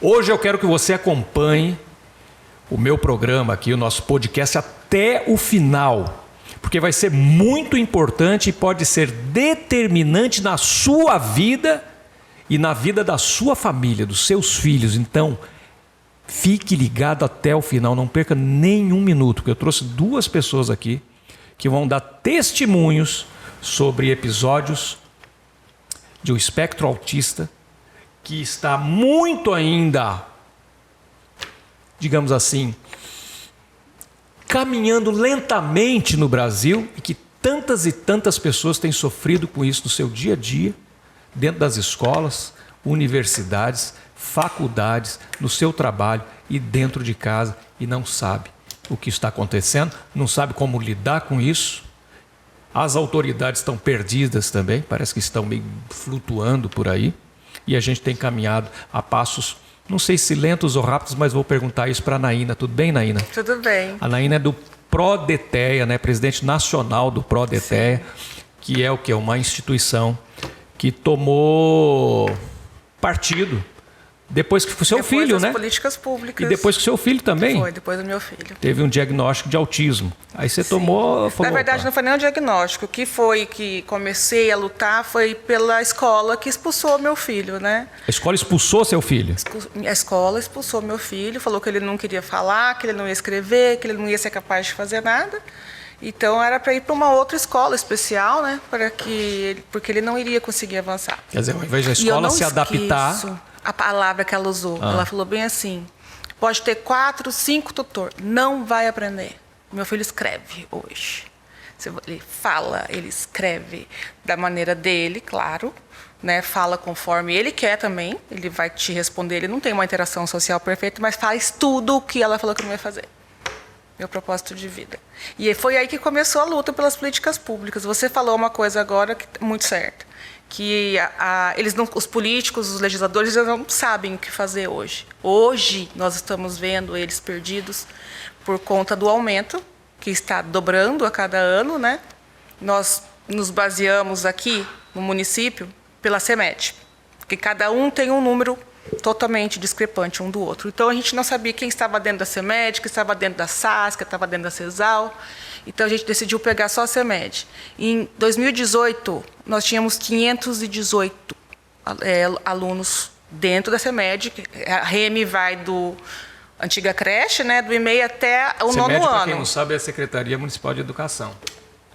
Hoje eu quero que você acompanhe o meu programa aqui, o nosso podcast, até o final, porque vai ser muito importante e pode ser determinante na sua vida e na vida da sua família, dos seus filhos. Então, fique ligado até o final, não perca nenhum minuto, porque eu trouxe 2 pessoas aqui que vão dar testemunhos sobre episódios de um espectro autista que está muito ainda, digamos assim, caminhando lentamente no Brasil e que tantas e tantas pessoas têm sofrido com isso no seu dia a dia, dentro das escolas, universidades, faculdades, no seu trabalho e dentro de casa, e não sabe o que está acontecendo, não sabe como lidar com isso. As autoridades estão perdidas também, parece que estão meio flutuando por aí, e a gente tem caminhado a passos, não sei se lentos ou rápidos, mas vou perguntar isso para a Naína. Tudo bem, Naína? Tudo bem. A Naína é do Prodeteia, né? Presidente nacional do Prodeteia, que é o quê? Uma instituição que tomou partido depois que foi seu filho, né? Políticas públicas. E depois que seu filho também. Foi, depois do meu filho. Teve um diagnóstico de autismo. Aí você tomou... Na verdade, não foi nem um diagnóstico. O que foi que comecei a lutar foi pela escola que expulsou meu filho, né? A escola expulsou seu filho? A escola expulsou meu filho, falou que ele não queria falar, que ele não ia escrever, que ele não ia ser capaz de fazer nada. Então, era para ir para uma outra escola especial, né? Porque ele não iria conseguir avançar. Quer dizer, ao invés da escola se adaptar... A palavra que ela usou, ela falou bem assim: pode ter 4, 5 tutores, não vai aprender. Meu filho escreve hoje. Ele fala, ele escreve da maneira dele, claro, né? Fala conforme ele quer também. Ele vai te responder. Ele não tem uma interação social perfeita, mas faz tudo o que ela falou que não ia fazer. Meu propósito de vida. E foi aí que começou a luta pelas políticas públicas. Você falou uma coisa agora que é muito certa, que os políticos, os legisladores, eles não sabem o que fazer hoje. Hoje, nós estamos vendo eles perdidos por conta do aumento, que está dobrando a cada ano, né? Nós nos baseamos aqui, no município, pela CEMED, que cada um tem um número totalmente discrepante um do outro. Então, a gente não sabia quem estava dentro da CEMED, quem estava dentro da SAS, quem estava dentro da CESAL. Então, a gente decidiu pegar só a CEMED. Em 2018, nós tínhamos 518 alunos dentro da CEMED. A REME vai do antiga creche, né, do e-mail até o CEMED, nono ano. para quem não sabe, é a Secretaria Municipal de Educação.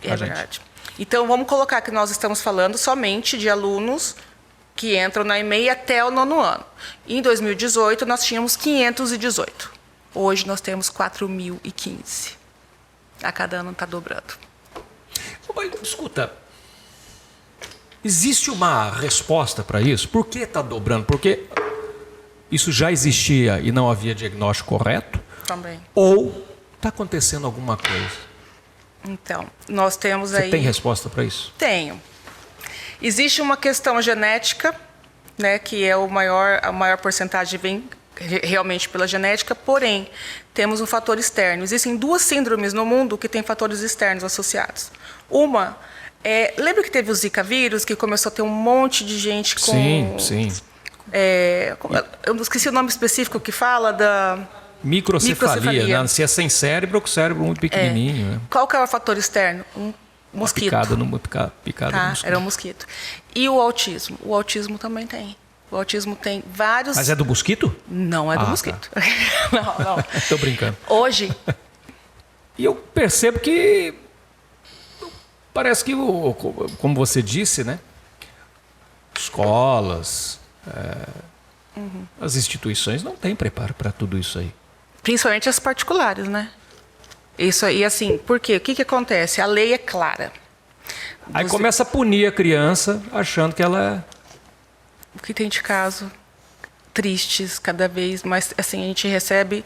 É verdade. Então, vamos colocar que nós estamos falando somente de alunos que entram na EMEI até o nono ano. Em 2018, nós tínhamos 518. Hoje, nós temos 4.015. A cada ano está dobrando. Escuta, existe uma resposta para isso? Por que está dobrando? Porque isso já existia e não havia diagnóstico correto? Também. Ou está acontecendo alguma coisa? Então, nós temos Você aí... tem resposta para isso? Tenho. Existe uma questão genética, né, que é a maior porcentagem vem realmente pela genética, porém, temos um fator externo. Existem 2 síndromes no mundo que têm fatores externos associados. Uma, lembra que teve o Zika vírus, que começou a ter um monte de gente com... Sim. Eu esqueci o nome específico que fala da... Microcefalia, né? Se é sem cérebro ou com cérebro muito pequenininho. Né? Qual que é o fator externo? Um mosquito. Picada no mosquito. Era um mosquito. E o autismo? O autismo também tem. O autismo tem vários... Mas é do mosquito? Não é do mosquito. Tá. Não. Estou brincando. Hoje... E eu percebo que... Parece que, como você disse, né? Escolas, as instituições não têm preparo para tudo isso aí. Principalmente as particulares, né? Isso aí, assim, por quê? O que acontece? A lei é clara. Aí começa a punir a criança achando que ela é... O que tem de caso tristes cada vez mais, assim, a gente recebe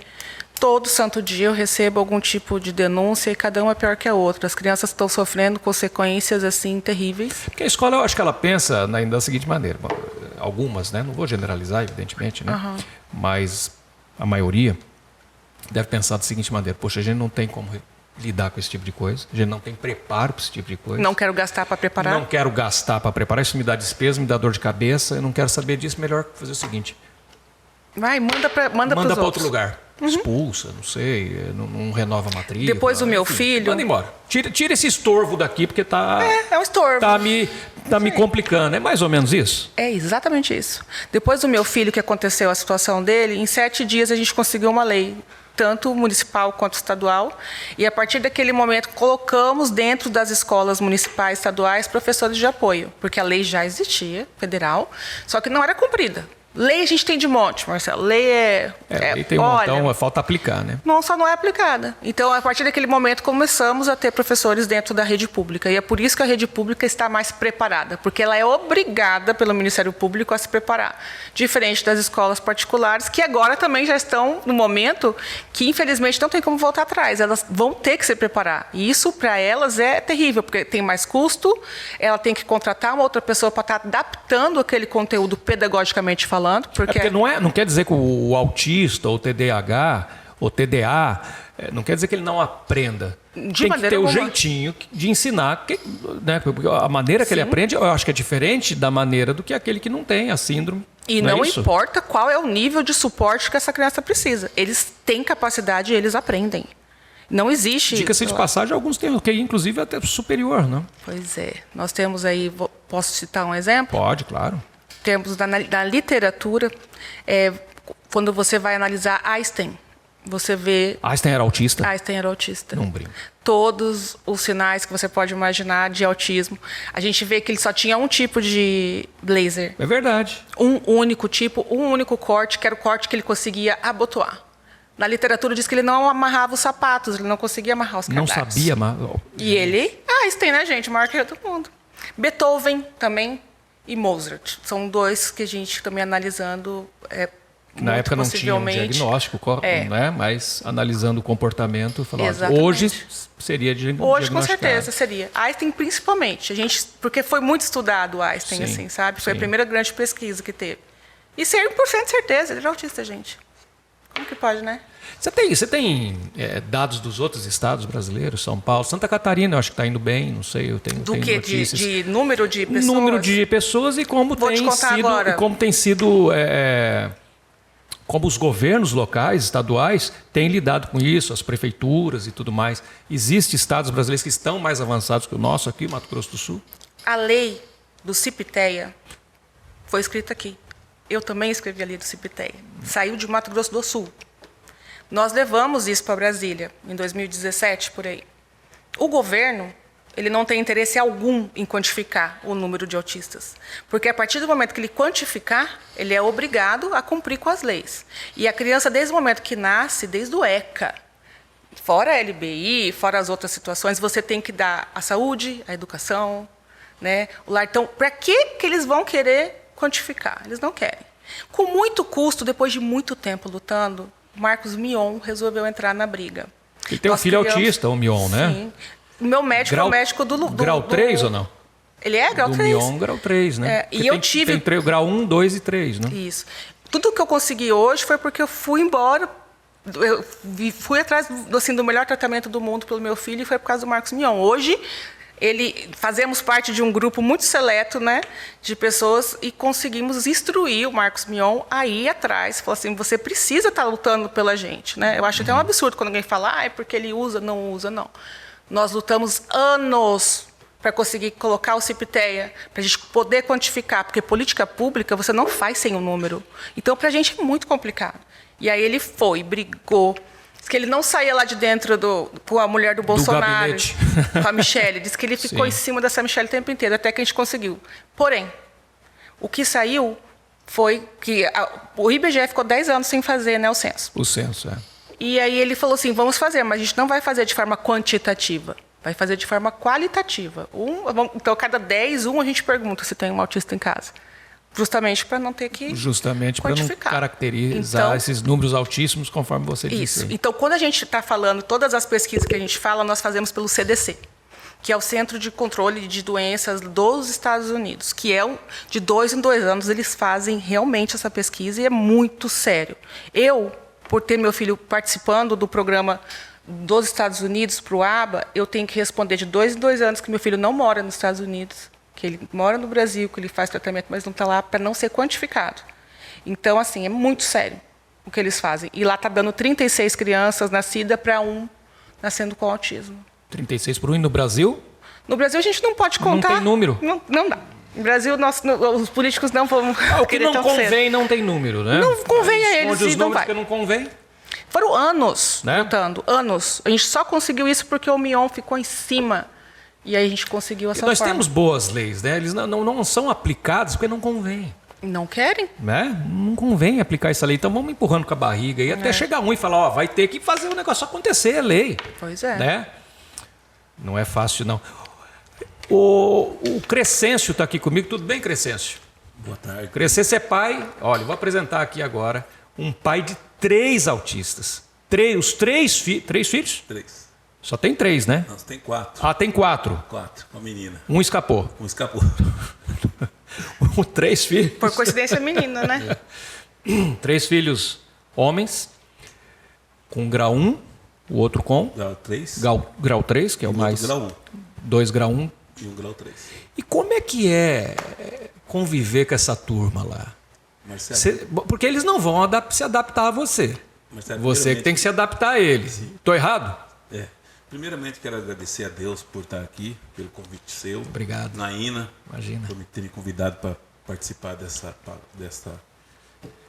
todo santo dia, eu recebo algum tipo de denúncia e cada uma é pior que a outra. As crianças estão sofrendo consequências assim terríveis. Porque a escola, eu acho que ela pensa da seguinte maneira, algumas, né? Não vou generalizar, evidentemente, né? Uhum. Mas a maioria deve pensar da seguinte maneira: poxa, a gente não tem como lidar com esse tipo de coisa, a gente não tem preparo para esse tipo de coisa. Não quero gastar para preparar. Não quero gastar para preparar, isso me dá despesa, me dá dor de cabeça, eu não quero saber disso, melhor fazer o seguinte: Vai, manda para outro lugar. Expulsa, não sei, não renova a matrícula. Depois o meu filho... Manda embora. Tira esse estorvo daqui, porque tá... É um estorvo. Tá me complicando. É mais ou menos isso? É exatamente isso. Depois do meu filho, que aconteceu a situação dele, em 7 dias a gente conseguiu uma lei, tanto municipal quanto estadual, e a partir daquele momento colocamos dentro das escolas municipais, estaduais, professores de apoio, porque a lei já existia, federal, só que não era cumprida. Lei a gente tem de monte, Marcelo. Lei lei tem um montão, falta aplicar, né? Não, só não é aplicada. Então, a partir daquele momento, começamos a ter professores dentro da rede pública. E é por isso que a rede pública está mais preparada, porque ela é obrigada pelo Ministério Público a se preparar. Diferente das escolas particulares, que agora também já estão no momento que, infelizmente, não tem como voltar atrás. Elas vão ter que se preparar. E isso, para elas, é terrível, porque tem mais custo, ela tem que contratar uma outra pessoa para estar adaptando aquele conteúdo pedagogicamente falando. Porque não quer dizer que o autista, ou TDAH, ou TDA, não quer dizer que ele não aprenda. Tem que ter o jeitinho de ensinar, né? Porque a maneira que ele aprende, eu acho que é diferente da maneira do que aquele que não tem a síndrome. E não importa qual é o nível de suporte que essa criança precisa. Eles têm capacidade e eles aprendem. Não existe... Diga-se de passagem, alguns têm, que inclusive até superior, não? Pois é. Nós temos aí... Posso citar um exemplo? Pode, claro. Temos da literatura, quando você vai analisar Einstein, você vê... Einstein era autista? Einstein era autista. Não brinco. Todos os sinais que você pode imaginar de autismo. A gente vê que ele só tinha um tipo de laser. É verdade. Um único tipo, um único corte, que era o corte que ele conseguia abotoar. Na literatura diz que ele não amarrava os sapatos, ele não conseguia amarrar os cadarços. Não sabia amarrar. E ele... Einstein, né, gente? O maior que todo mundo. Beethoven também... E Mozart. São 2 que a gente também analisando. Na época não tinha um diagnóstico, né? Mas analisando o comportamento, falava, hoje seria diagnosticado. Hoje, com certeza, seria. Einstein, principalmente. Porque foi muito estudado o Einstein, assim, sabe? Foi a primeira grande pesquisa que teve. E 100% de certeza, ele era autista, gente. Como que pode, né? Você tem dados dos outros estados brasileiros? São Paulo, Santa Catarina, eu acho que está indo bem, não sei, eu tenho notícias. De número de pessoas? Número de pessoas e como tem sido, como os governos locais, estaduais, têm lidado com isso, as prefeituras e tudo mais. Existem estados brasileiros que estão mais avançados que o nosso aqui, Mato Grosso do Sul? A lei do CIP-TEA foi escrita aqui. Eu também escrevi a lei do CIP-TEA. Saiu de Mato Grosso do Sul. Nós levamos isso para Brasília, em 2017, por aí. O governo, ele não tem interesse algum em quantificar o número de autistas. Porque a partir do momento que ele quantificar, ele é obrigado a cumprir com as leis. E a criança, desde o momento que nasce, desde o ECA, fora a LBI, fora as outras situações, você tem que dar a saúde, a educação, né? O lar. Então, para que eles vão querer quantificar? Eles não querem. Com muito custo, depois de muito tempo lutando, Marcos Mion resolveu entrar na briga. Ele tem um filho autista, o Mion, né? Sim. O meu médico é o médico do grau 3 ou não? Ele é grau 3. O Mion, grau 3, né? E eu tive... Tem grau 1, 2 e 3, né? Isso. Tudo que eu consegui hoje foi porque eu fui embora, eu fui atrás assim, do melhor tratamento do mundo pelo meu filho e foi por causa do Marcos Mion. Hoje... fazemos parte de um grupo muito seleto, né, de pessoas e conseguimos instruir o Marcos Mion a ir atrás. Falou assim, você precisa estar lutando pela gente, né? Eu acho até um absurdo quando alguém fala, é porque ele usa, não. Nós lutamos anos para conseguir colocar o CIP-TEA, para a gente poder quantificar, porque política pública você não faz sem um número. Então, para a gente é muito complicado. E aí ele brigou, que ele não saía lá de dentro com a mulher do Bolsonaro, com a Michelle. Diz que ele ficou em cima dessa Michelle o tempo inteiro, até que a gente conseguiu. Porém, o que saiu foi que o IBGE ficou 10 anos sem fazer, né, o censo. O censo, E aí ele falou assim, vamos fazer, mas a gente não vai fazer de forma quantitativa, vai fazer de forma qualitativa. Então, a cada 10, a gente pergunta se tem um autista em casa. Justamente para não ter que para não caracterizar esses números altíssimos, conforme você disse. Isso. Então, quando a gente está falando, todas as pesquisas que a gente fala, nós fazemos pelo CDC, que é o Centro de Controle de Doenças dos Estados Unidos, que é de 2 em 2 anos, eles fazem realmente essa pesquisa e é muito sério. Eu, por ter meu filho participando do programa dos Estados Unidos para o ABA, eu tenho que responder de 2 em 2 anos que meu filho não mora nos Estados Unidos, que ele mora no Brasil, que ele faz tratamento, mas não está lá, para não ser quantificado. Então, assim, é muito sério. o que eles fazem. E lá está dando 36 crianças nascidas para um nascendo com autismo. 36 por 1 no Brasil? No Brasil a gente não pode contar. Não tem número. Não dá. No Brasil, os políticos não vão o que não convém cedo. Não tem número, né? Não convém a eles os e não números vai. que não convém. Foram anos né? lutando, anos. A gente só conseguiu isso porque o Mion ficou em cima. E aí a gente conseguiu essa Nós forma. temos boas leis, né? Eles não são aplicados porque não convém. Não querem? Né? Não convém aplicar essa lei. Então vamos empurrando com a barriga e até chegar um e falar, ó, vai ter que fazer o negócio acontecer, é lei. Pois é. Né? Não é fácil, não. O Crescêncio está aqui comigo. Tudo bem, Crescêncio? Boa tarde. Crescêncio é pai. Olha, vou apresentar aqui agora um pai de 3 autistas. Os 3 filhos? 3. Só tem 3, né? Não, tem 4. Ah, tem 4. 4, uma menina. Um escapou. Um escapou. 3 filhos. Por coincidência, menina, né? 3 filhos homens, com grau 1, o outro com Grau 3. grau 3, que é o mais. Grau 1. 2 grau 1. E um grau 3. E como é que é conviver com essa turma lá? Marcelo. Porque eles não vão se adaptar a você. Marcelo, Você que tem que se adaptar a eles. Estou errado? Primeiramente, quero agradecer a Deus por estar aqui, pelo convite seu. Obrigado. Naina, Imagina. por me ter me convidado para participar dessa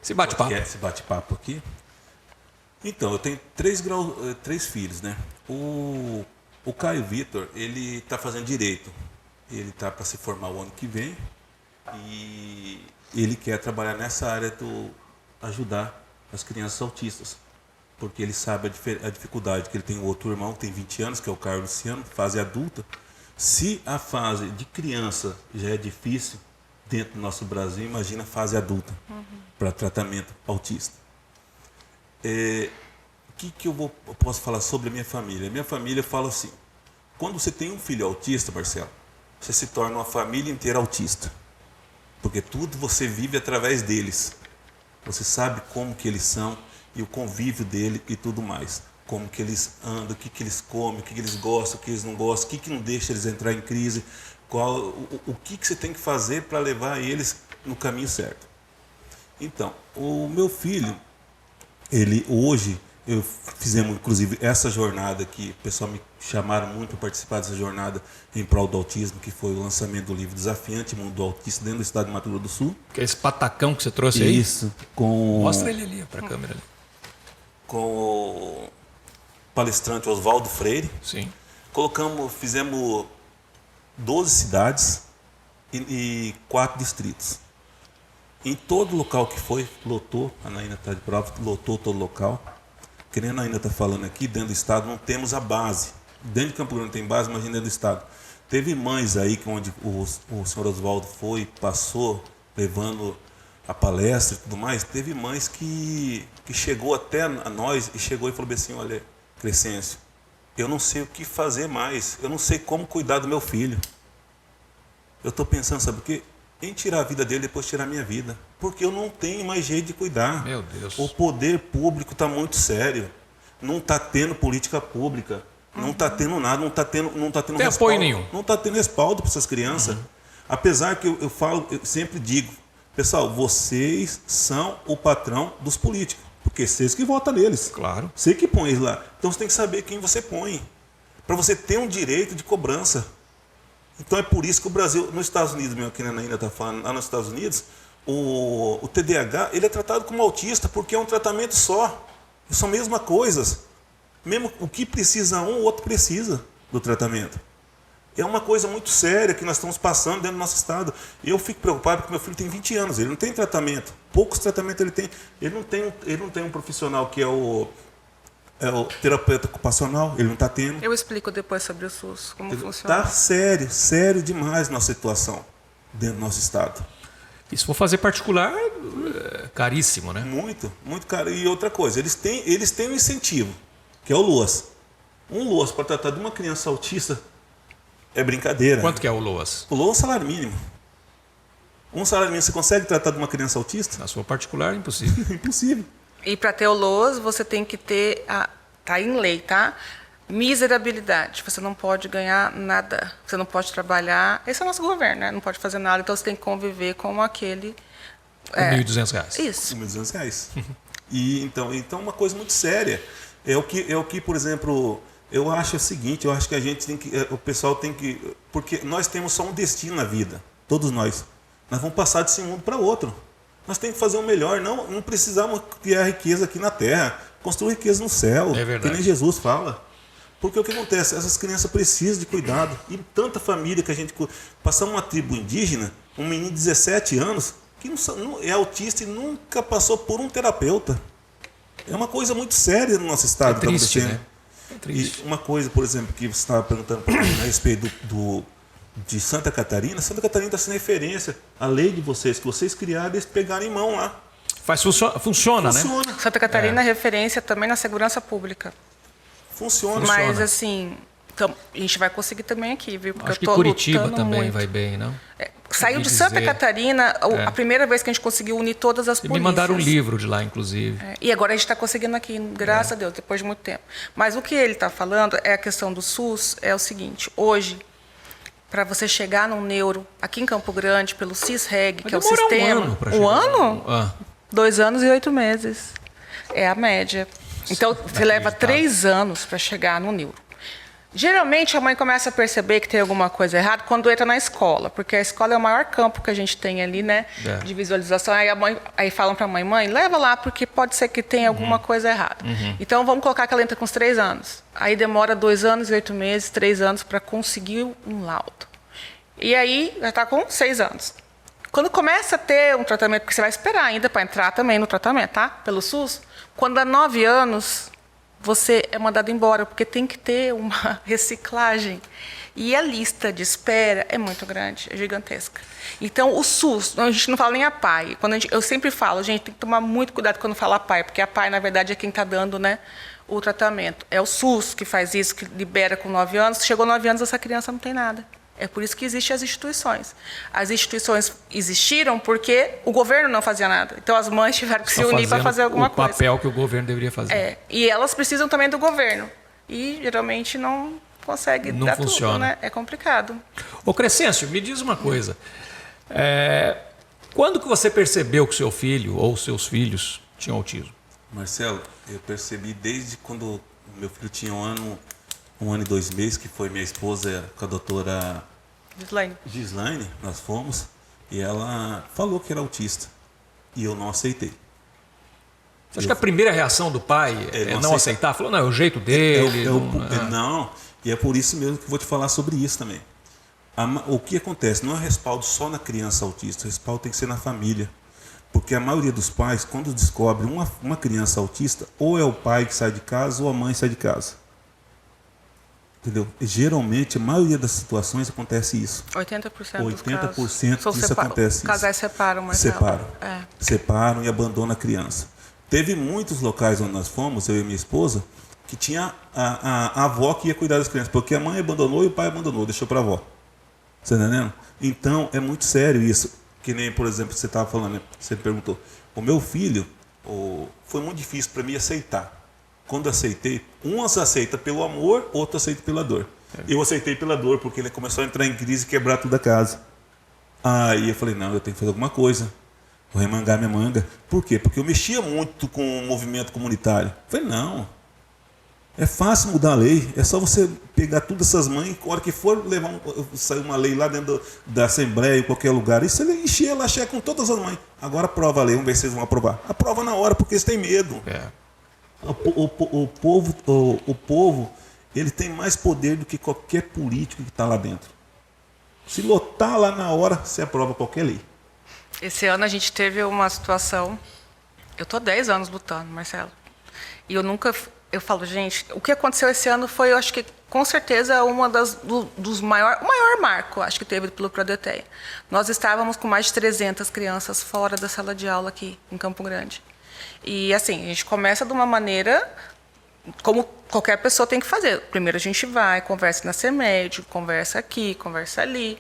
Se bate-papo. esse bate-papo aqui. Então, eu tenho 3 filhos, né? O Caio Vitor, ele está fazendo direito. Ele está para se formar o ano que vem e ele quer trabalhar nessa área do ajudar as crianças autistas. Porque ele sabe a dificuldade, que ele tem um outro irmão que tem 20 anos, que é o Carlos Luciano, fase adulta. Se a fase de criança já é difícil dentro do nosso Brasil, imagina a fase adulta para tratamento autista. O que eu posso falar sobre a minha família? A minha família fala assim, quando você tem um filho autista, Marcelo, você se torna uma família inteira autista. Porque tudo você vive através deles. Você sabe como que eles são, e o convívio dele e tudo mais. Como que eles andam, o que eles comem, o que eles gostam, o que eles não gostam, o que não deixa eles entrar em crise, o que você tem que fazer para levar eles no caminho certo. Então, o meu filho, hoje, fizemos inclusive essa jornada aqui, o pessoal me chamaram muito para participar dessa jornada em prol do autismo, que foi o lançamento do livro Desafiante Mundo do Autista dentro do estado de Mato Grosso do Sul. Que é esse patacão que você trouxe aí? Isso, com... Mostra ele ali para a câmera. Com o palestrante Oswaldo Freire. Sim. Fizemos 12 cidades e 4 distritos. Em todo local que foi, lotou, a Naina está de prova, lotou todo local. Que nem a Naina está falando aqui, dentro do estado não temos a base. Dentro de Campo Grande tem base, imagina dentro do estado. Teve mães aí onde o senhor Oswaldo foi, passou, levando a palestra e tudo mais, teve mães que chegou até a nós e chegou e falou assim, olha, Crescêncio, eu não sei o que fazer mais, eu não sei como cuidar do meu filho. Eu estou pensando, sabe o quê? Em tirar a vida dele e depois tirar a minha vida. Porque eu não tenho mais jeito de cuidar. Meu Deus. O poder público está muito sério. Não está tendo política pública. Não está tendo nada, não está tendo Tem respaldo. apoio nenhum. Não está tendo respaldo para essas crianças. Apesar que eu sempre digo, pessoal, vocês são o patrão dos políticos. Porque vocês que votam neles. Claro. Você que põe eles lá. Então você tem que saber quem você põe. Para você ter um direito de cobrança. Então é por isso que o Brasil, nos Estados Unidos, mesmo que a Ana ainda está falando, lá nos Estados Unidos, o TDAH ele é tratado como autista porque é um tratamento só. São mesmas coisas. Mesmo o que precisa um, o outro precisa do tratamento. É uma coisa muito séria que nós estamos passando dentro do nosso estado. Eu fico preocupado porque meu filho tem 20 anos, ele não tem tratamento. Poucos tratamentos ele tem. Ele não tem um profissional que é o terapeuta ocupacional, ele não está tendo. Eu explico depois sobre o SUS, como funciona. Está sério demais nossa situação dentro do nosso estado. E se for fazer particular, é caríssimo, né? Muito caro. E outra coisa, eles têm um incentivo, que é o LOAS. Um LOAS para tratar de uma criança autista é brincadeira. Quanto que é o LOAS? O LOAS é um salário mínimo. Um salário mínimo, você consegue tratar de uma criança autista? Na sua particular, impossível. Impossível. E para ter o LOAS, você tem que ter, tá em lei, tá? Miserabilidade. Você não pode ganhar nada. Você não pode trabalhar. Esse é o nosso governo, né? Não pode fazer nada. Então você tem que conviver com aquele. R$ 1.200. Isso. R$ 1.200. E então uma coisa muito séria. É o que, por exemplo, eu acho o seguinte, eu acho que a gente tem que, o pessoal tem que, porque nós temos só um destino na vida, todos nós. Nós vamos passar desse mundo para outro. Nós temos que fazer o melhor, não precisamos criar riqueza aqui na terra, construir riqueza no céu, que nem Jesus fala. Porque o que acontece? Essas crianças precisam de cuidado. E tanta família que a gente... Passamos uma tribo indígena, um menino de 17 anos, que não é autista e nunca passou por um terapeuta. É uma coisa muito séria no nosso estado. É triste, né? É triste. E uma coisa, por exemplo, que você estava perguntando a respeito de Santa Catarina. Santa Catarina está sendo referência à lei de vocês, que vocês criaram, eles pegaram em mão lá. Funciona, né? Santa Catarina é referência também na segurança pública. Funciona. Mas, assim, a gente vai conseguir também aqui, viu? Porque acho que Curitiba também vai bem, não? Saiu de Santa Catarina a primeira vez que a gente conseguiu unir todas as polícias. Me mandaram um livro de lá, inclusive. E agora a gente está conseguindo aqui, graças a Deus, depois de muito tempo. Mas o que ele está falando é a questão do SUS, é o seguinte, hoje, para você chegar num neuro, aqui em Campo Grande, pelo CISREG, que é o sistema... Um ano? 2 anos e 8 meses. É a média. Então, você leva 3 anos para chegar no neuro. Geralmente, a mãe começa a perceber que tem alguma coisa errada quando entra na escola, porque a escola é o maior campo que a gente tem ali, né, de visualização. Aí falam para a mãe, leva lá, porque pode ser que tenha alguma coisa errada. Então, vamos colocar que ela entra com os 3 anos. Aí demora 2 anos e 8 meses, 3 anos para conseguir um laudo. E aí, já está com 6 anos. Quando começa a ter um tratamento, porque você vai esperar ainda para entrar também no tratamento, tá? Pelo SUS, quando dá 9 anos, você é mandado embora, porque tem que ter uma reciclagem. E a lista de espera é muito grande, é gigantesca. Então, o SUS, a gente não fala nem a PAI. Eu sempre falo, gente, tem que tomar muito cuidado quando fala a PAI, porque a PAI, na verdade, é quem está dando, né, o tratamento. É o SUS que faz isso, que libera com 9 anos. Chegou 9 anos, essa criança não tem nada. É por isso que existem as instituições. As instituições existiram porque o governo não fazia nada. Então, as mães tiveram que se unir para fazer alguma coisa. O papel que o governo deveria fazer. E elas precisam também do governo. E, geralmente, não consegue dar tudo, né? É complicado. Ô, Crescêncio, me diz uma coisa. Quando que você percebeu que seu filho ou seus filhos tinham autismo? Marcelo, eu percebi desde quando meu filho tinha 1 ano e 2 meses, que foi minha esposa com a doutora Gislaine, nós fomos, e ela falou que era autista, e eu não aceitei. Você acha que a primeira reação do pai é não aceitar? Falou, não, é o jeito dele. Não, e é por isso mesmo que eu vou te falar sobre isso também. O que acontece? Não é respaldo só na criança autista, o respaldo tem que ser na família. Porque a maioria dos pais, quando descobre uma criança autista, ou é o pai que sai de casa, ou a mãe sai de casa. Entendeu? Geralmente, a maioria das situações acontece isso. 80% dos 80% disso acontece. Os casais separam, mas separam e abandonam a criança. Teve muitos locais onde nós fomos, eu e minha esposa, que tinha a avó que ia cuidar das crianças, porque a mãe abandonou e o pai abandonou, deixou para a avó. Você está entendendo? Então, é muito sério isso. Que nem, por exemplo, você estava falando, né? Você perguntou. O meu filho, foi muito difícil para mim aceitar. Quando aceitei, uns aceita pelo amor, outro aceita pela dor. Eu aceitei pela dor, porque ele começou a entrar em crise e quebrar toda a casa. Aí eu falei, não, eu tenho que fazer alguma coisa. Vou remangar minha manga. Por quê? Porque eu mexia muito com o movimento comunitário. Eu falei, não. É fácil mudar a lei. É só você pegar todas essas mães, na hora que for sair uma lei lá dentro da Assembleia, em qualquer lugar, e se ele encher lá, checa com todas as mães. Agora aprova a lei, vamos ver se eles vão aprovar. Aprova na hora, porque eles têm medo. O povo, ele tem mais poder do que qualquer político que está lá dentro. Se lotar lá na hora, você aprova qualquer lei. Esse ano a gente teve uma situação... Eu estou há 10 anos lutando, Marcelo. E eu falo, gente, o que aconteceu esse ano foi, eu acho que, com certeza, o maior marco, acho que teve pelo Prodeteia. Nós estávamos com mais de 300 crianças fora da sala de aula aqui, em Campo Grande. E, assim, a gente começa de uma maneira como qualquer pessoa tem que fazer. Primeiro a gente vai, conversa na CEMED, conversa aqui, conversa ali.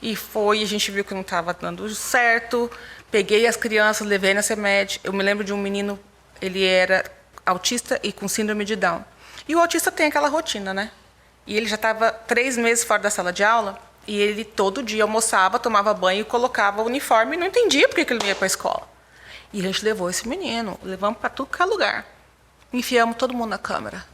E a gente viu que não estava dando certo. Peguei as crianças, levei na CEMED. Eu me lembro de um menino, ele era autista e com síndrome de Down. E o autista tem aquela rotina, né? E ele já estava 3 meses fora da sala de aula, e ele todo dia almoçava, tomava banho e colocava o uniforme e não entendia por que ele não ia para a escola. E a gente levou esse menino, levamos para tudo que é lugar. Enfiamos todo mundo na câmara.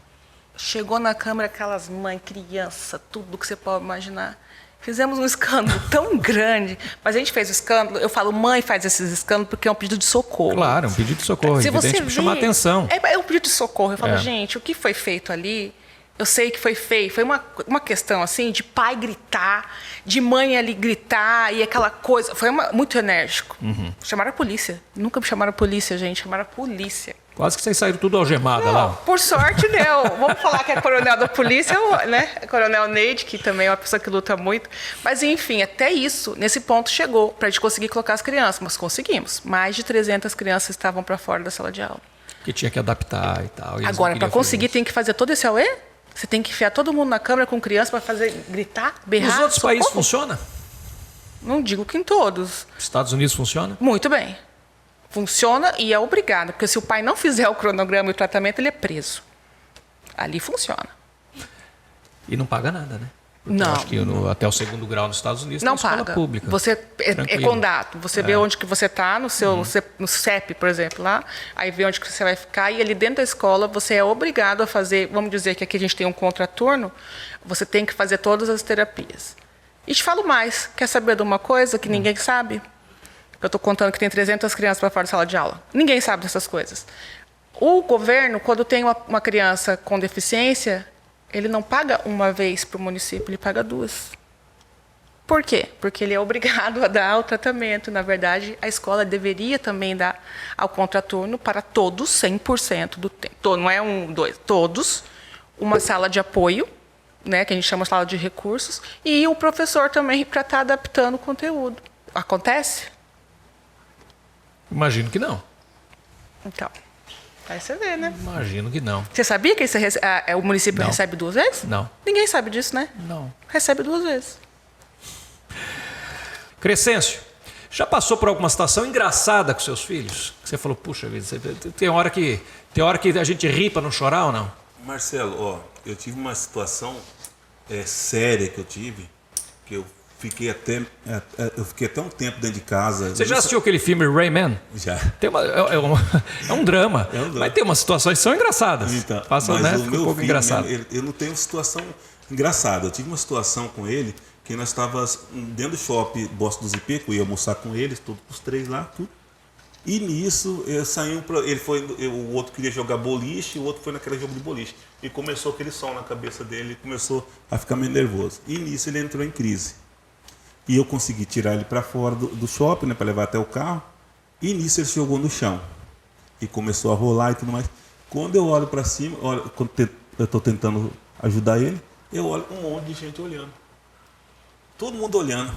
Chegou na câmara aquelas mães, criança, tudo que você pode imaginar. Fizemos um escândalo tão grande, mas a gente fez o escândalo. Eu falo, mãe faz esses escândalos porque é um pedido de socorro. Claro, um pedido de socorro, Se evidente, você para chamar atenção. É um pedido de socorro. Eu falo, gente, o que foi feito ali? Eu sei que foi feio. Foi uma questão assim de pai gritar, de mãe ali gritar e aquela coisa. Foi muito enérgico. Chamaram a polícia. Nunca me chamaram a polícia, gente. Chamaram a polícia. Quase que vocês saíram tudo algemada lá. Por sorte, deu. Vamos falar que é coronel da polícia, né? É coronel Neide, que também é uma pessoa que luta muito. Mas, enfim, até isso, nesse ponto chegou, para a gente conseguir colocar as crianças. Mas conseguimos. Mais de 300 crianças estavam para fora da sala de aula. Que tinha que adaptar e tal. E agora, para conseguir, tem que fazer todo esse auê? Você tem que enfiar todo mundo na câmera com criança para fazer gritar, berrar? Nos outros países funciona? Não digo que em todos. Estados Unidos funciona? Muito bem. Funciona e é obrigado, porque se o pai não fizer o cronograma e o tratamento, ele é preso. Ali funciona. E não paga nada, né? Porque não. Eu acho que até o 2º grau nos Estados Unidos não tem escola paga. Pública. Você é condato. Você vê onde que você está, no CEP, por exemplo, lá. Aí vê onde que você vai ficar. E ali dentro da escola, você é obrigado a fazer, vamos dizer que aqui a gente tem um contraturno, você tem que fazer todas as terapias. E te falo mais. Quer saber de uma coisa que ninguém sabe? Eu estou contando que tem 300 crianças para fora da sala de aula. Ninguém sabe dessas coisas. O governo, quando tem uma criança com deficiência, ele não paga uma vez para o município, ele paga 2. Por quê? Porque ele é obrigado a dar o tratamento. Na verdade, a escola deveria também dar ao contraturno para todos 100% do tempo. Não é 1, 2, todos. Uma sala de apoio, né, que a gente chama de sala de recursos, e o professor também para estar adaptando o conteúdo. Acontece? Imagino que não. Então, aí você vê, né? Imagino que não. Você sabia que o município não. recebe 2 vezes? Não. Ninguém sabe disso, né? Não. Recebe 2 vezes. Crescêncio, já passou por alguma situação engraçada com seus filhos? Você falou, puxa vida, tem hora que a gente ri para não chorar ou não? Marcelo, eu tive uma situação séria que eu fiquei até um tempo dentro de casa. Você já assistiu aquele filme Rayman? Já. É um drama. Mas tem umas situações que são engraçadas. Então, Passa, mas né? o Fica meu um pouco filho, engraçado. Eu não tenho situação engraçada. Eu tive uma situação com ele que nós estávamos dentro do shopping Bosque dos Ipê, que eu ia almoçar com eles, todos os 3 lá, tudo. E nisso, o outro queria jogar boliche, o outro foi naquele jogo de boliche. E começou aquele som na cabeça dele, ele começou a ficar meio nervoso. E nisso ele entrou em crise. E eu consegui tirar ele para fora do shopping, né, para levar até o carro. E nisso ele se jogou no chão. E começou a rolar e tudo mais. Quando eu olho para cima, quando eu estou tentando ajudar ele, eu olho um monte de gente olhando. Todo mundo olhando.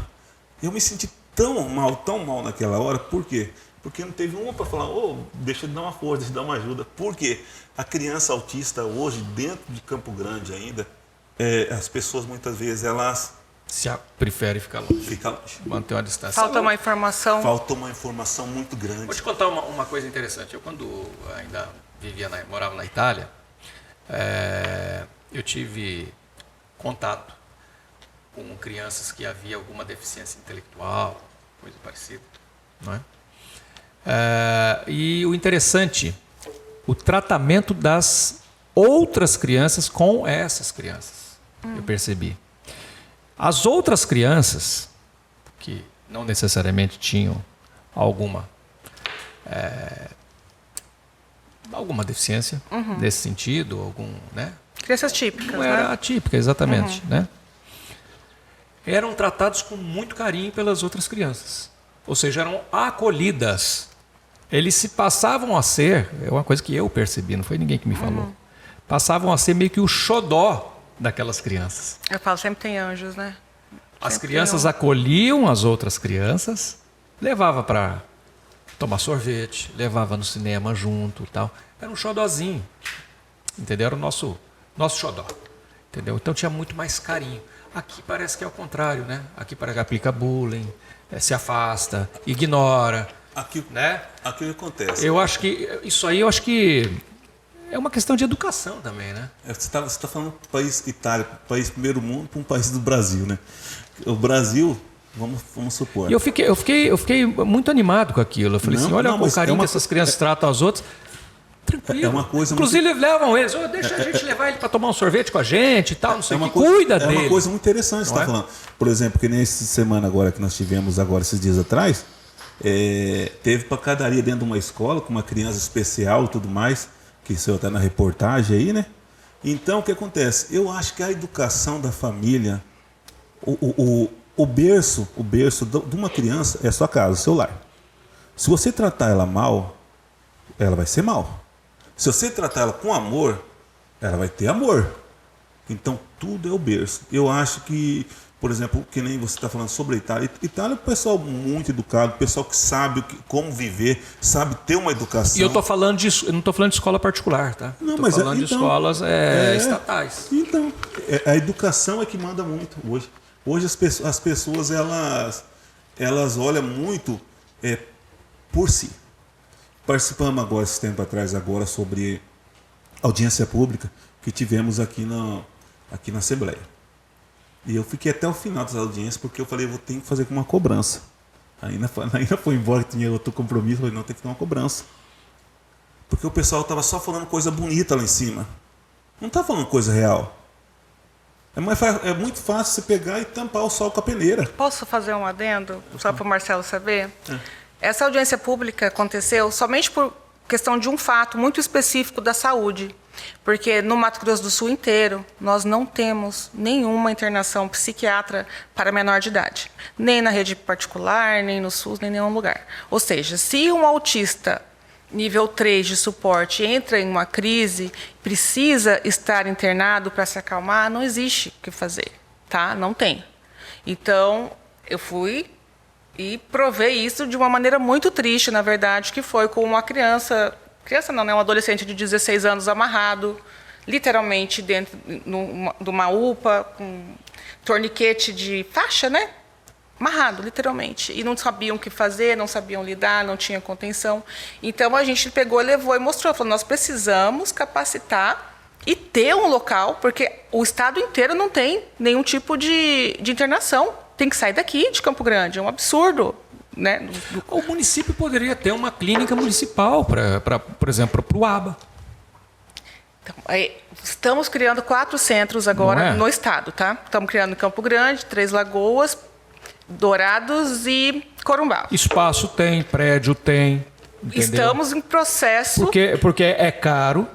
Eu me senti tão mal naquela hora. Por quê? Porque não teve uma para falar, deixa eu dar uma força, deixa eu dar uma ajuda. Por quê? A criança autista hoje, dentro de Campo Grande ainda, as pessoas muitas vezes, elas prefere ficar longe. Fica longe. Manter uma distância. Falta uma informação muito grande. Vou te contar uma coisa interessante. Eu, quando ainda morava na Itália, eu tive contato com crianças que havia alguma deficiência intelectual, coisa parecida. Não é? E o interessante, o tratamento das outras crianças com essas crianças. Eu percebi. As outras crianças, que não necessariamente tinham alguma deficiência nesse sentido, né? Crianças típicas, não era atípica, exatamente, Uhum. né? Eram tratados com muito carinho pelas outras crianças. Ou seja, eram acolhidas. Eles se passavam a ser, é uma coisa que eu percebi, não foi ninguém que me falou, passavam a ser meio que o xodó daquelas crianças. Eu falo, sempre tem anjos, né? As crianças acolhiam as outras crianças, levava para tomar sorvete, levava no cinema junto e tal. Era um xodózinho, entendeu? Era o nosso xodó, entendeu? Então tinha muito mais carinho. Aqui parece que é o contrário, né? Aqui parece que aplica bullying, se afasta, ignora, né? Aqui acontece. Eu acho que isso aí, é uma questão de educação também, né? Você está falando do país Itália, país primeiro mundo, para um país do Brasil, né? O Brasil, Vamos supor. E eu fiquei muito animado com aquilo. Eu falei assim, olha o carinho que essas crianças tratam as outras. Tranquilo. É uma coisa Inclusive, levam eles. Deixa a gente levar ele para tomar um sorvete com a gente e tal, não sei o que. Cuida dele. É uma coisa muito interessante, você está falando. Por exemplo, que nem essa semana agora que nós tivemos agora, esses dias atrás, teve pancadaria dentro de uma escola com uma criança especial e tudo mais, que o senhor está na reportagem aí, né? Então, o que acontece? Eu acho que a educação da família, o berço de uma criança é a sua casa, o seu lar. Se você tratar ela mal, ela vai ser mal. Se você tratar ela com amor, ela vai ter amor. Então, tudo é o berço. Eu acho que, por exemplo, que nem você está falando sobre a Itália. Itália é um pessoal muito educado, pessoal que sabe como viver, sabe ter uma educação. E eu não estou falando de escola particular, tá? Não, estou falando de escolas estatais. Então, a educação é que manda muito hoje. Hoje as pessoas elas olham muito por si. Participamos agora, esse tempo atrás, agora sobre audiência pública que tivemos aqui na Assembleia. E eu fiquei até o final dessa audiência porque eu falei, vou ter que fazer uma cobrança. Ainda foi embora, que tinha outro compromisso, eu falei, não, tem que ter uma cobrança. Porque o pessoal estava só falando coisa bonita lá em cima. Não está falando coisa real. É muito fácil você pegar e tampar o sol com a peneira. Posso fazer um adendo, só para o Marcelo saber? Essa audiência pública aconteceu somente por questão de um fato muito específico da saúde. Porque no Mato Grosso do Sul inteiro, nós não temos nenhuma internação psiquiatra para menor de idade. Nem na rede particular, nem no SUS, nem em nenhum lugar. Ou seja, se um autista nível 3 de suporte entra em uma crise, precisa estar internado para se acalmar, não existe o que fazer, tá? Não tem. Então, eu fui e provei isso de uma maneira muito triste, na verdade, que foi com uma criança não, né? Um adolescente de 16 anos amarrado, literalmente dentro de uma UPA, com torniquete de faixa, né? Amarrado, literalmente. E não sabiam o que fazer, não sabiam lidar, não tinha contenção. Então, a gente pegou, levou e mostrou. Falou, nós precisamos capacitar e ter um local, porque o estado inteiro não tem nenhum tipo de internação. Tem que sair daqui, de Campo Grande. É um absurdo. Né? O município poderia ter uma clínica municipal, por exemplo, para o ABA. Então, estamos criando 4 centros agora no estado. Tá? Estamos criando em Campo Grande, Três Lagoas, Dourados e Corumbá. Espaço tem, prédio tem. Entendeu? Estamos em processo... Porque é caro.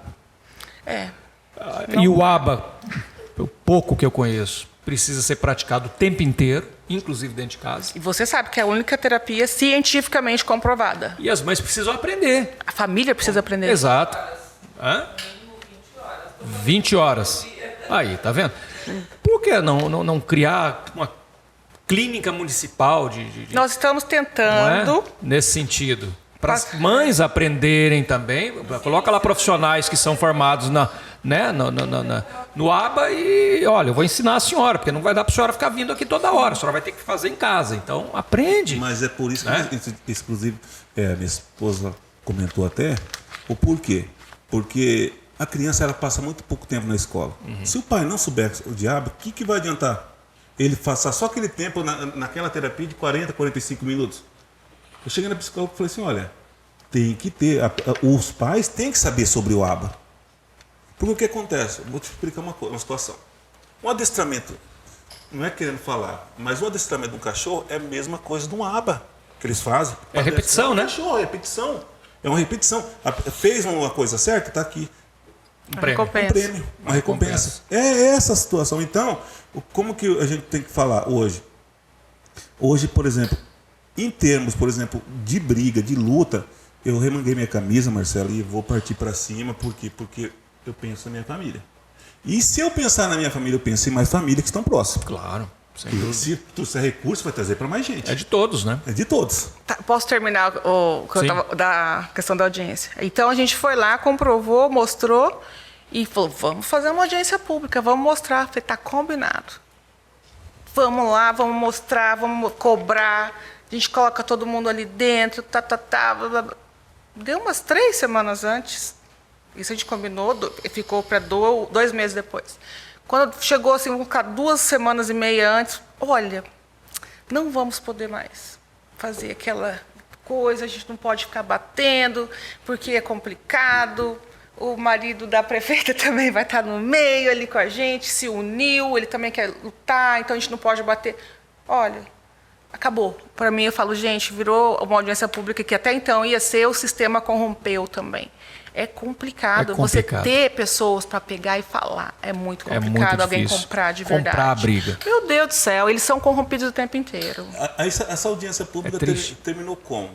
E o ABA, o pouco que eu conheço, precisa ser praticado o tempo inteiro, inclusive dentro de casa. E você sabe que é a única terapia cientificamente comprovada. E as mães precisam aprender. A família precisa aprender. Exato. 20 horas. Aí, tá vendo? Por que não criar uma clínica municipal de Nós estamos tentando... Nesse sentido. Para as mães aprenderem também. Coloca lá profissionais que são formados no ABA e, olha, eu vou ensinar a senhora, porque não vai dar para a senhora ficar vindo aqui toda hora. A senhora vai ter que fazer em casa. Então, aprende. Mas é por isso que, inclusive, minha esposa comentou até, o porquê. Porque a criança ela passa muito pouco tempo na escola. Se o pai não souber o diabo, o que vai adiantar? Ele passar só aquele tempo naquela terapia de 40, 45 minutos. Eu cheguei na psicóloga e falei assim, olha, tem que ter, os pais têm que saber sobre o ABA. Porque o que acontece? Vou te explicar uma situação. Um adestramento, não é querendo falar, mas o adestramento de um cachorro é a mesma coisa de um ABA que eles fazem. É repetição, né? Cachorro, é repetição. É uma repetição. Fez uma coisa certa, está aqui. Um prêmio. Uma recompensa. É essa a situação. Então, como que a gente tem que falar hoje? Hoje, por exemplo, em termos, por exemplo, de briga, de luta, eu remanguei minha camisa, Marcelo, e vou partir para cima. Por quê? Porque eu penso na minha família. E se eu pensar na minha família, eu penso em mais famílias que estão próximas. Claro. Se trouxer recurso, vai trazer para mais gente. É de todos, né? É de todos. Tá, posso terminar da questão da audiência? Então, a gente foi lá, comprovou, mostrou e falou, vamos fazer uma audiência pública, vamos mostrar. Falei, tá combinado. Vamos lá, vamos mostrar, vamos cobrar. A gente coloca todo mundo ali dentro, blá, blá, blá. Deu umas 3 semanas antes. Isso a gente combinou, ficou para 2 meses depois. Quando chegou assim, 2 semanas e meia antes, olha, não vamos poder mais fazer aquela coisa, a gente não pode ficar batendo, porque é complicado. O marido da prefeita também vai estar no meio ali com a gente, se uniu, ele também quer lutar, então a gente não pode bater. Olha, acabou. Para mim, eu falo, gente, virou uma audiência pública que até então ia ser, o sistema corrompeu também. É complicado. Você ter pessoas para pegar e falar. É muito complicado alguém comprar de verdade. Comprar a briga. Meu Deus do céu, eles são corrompidos o tempo inteiro. Essa audiência pública terminou como?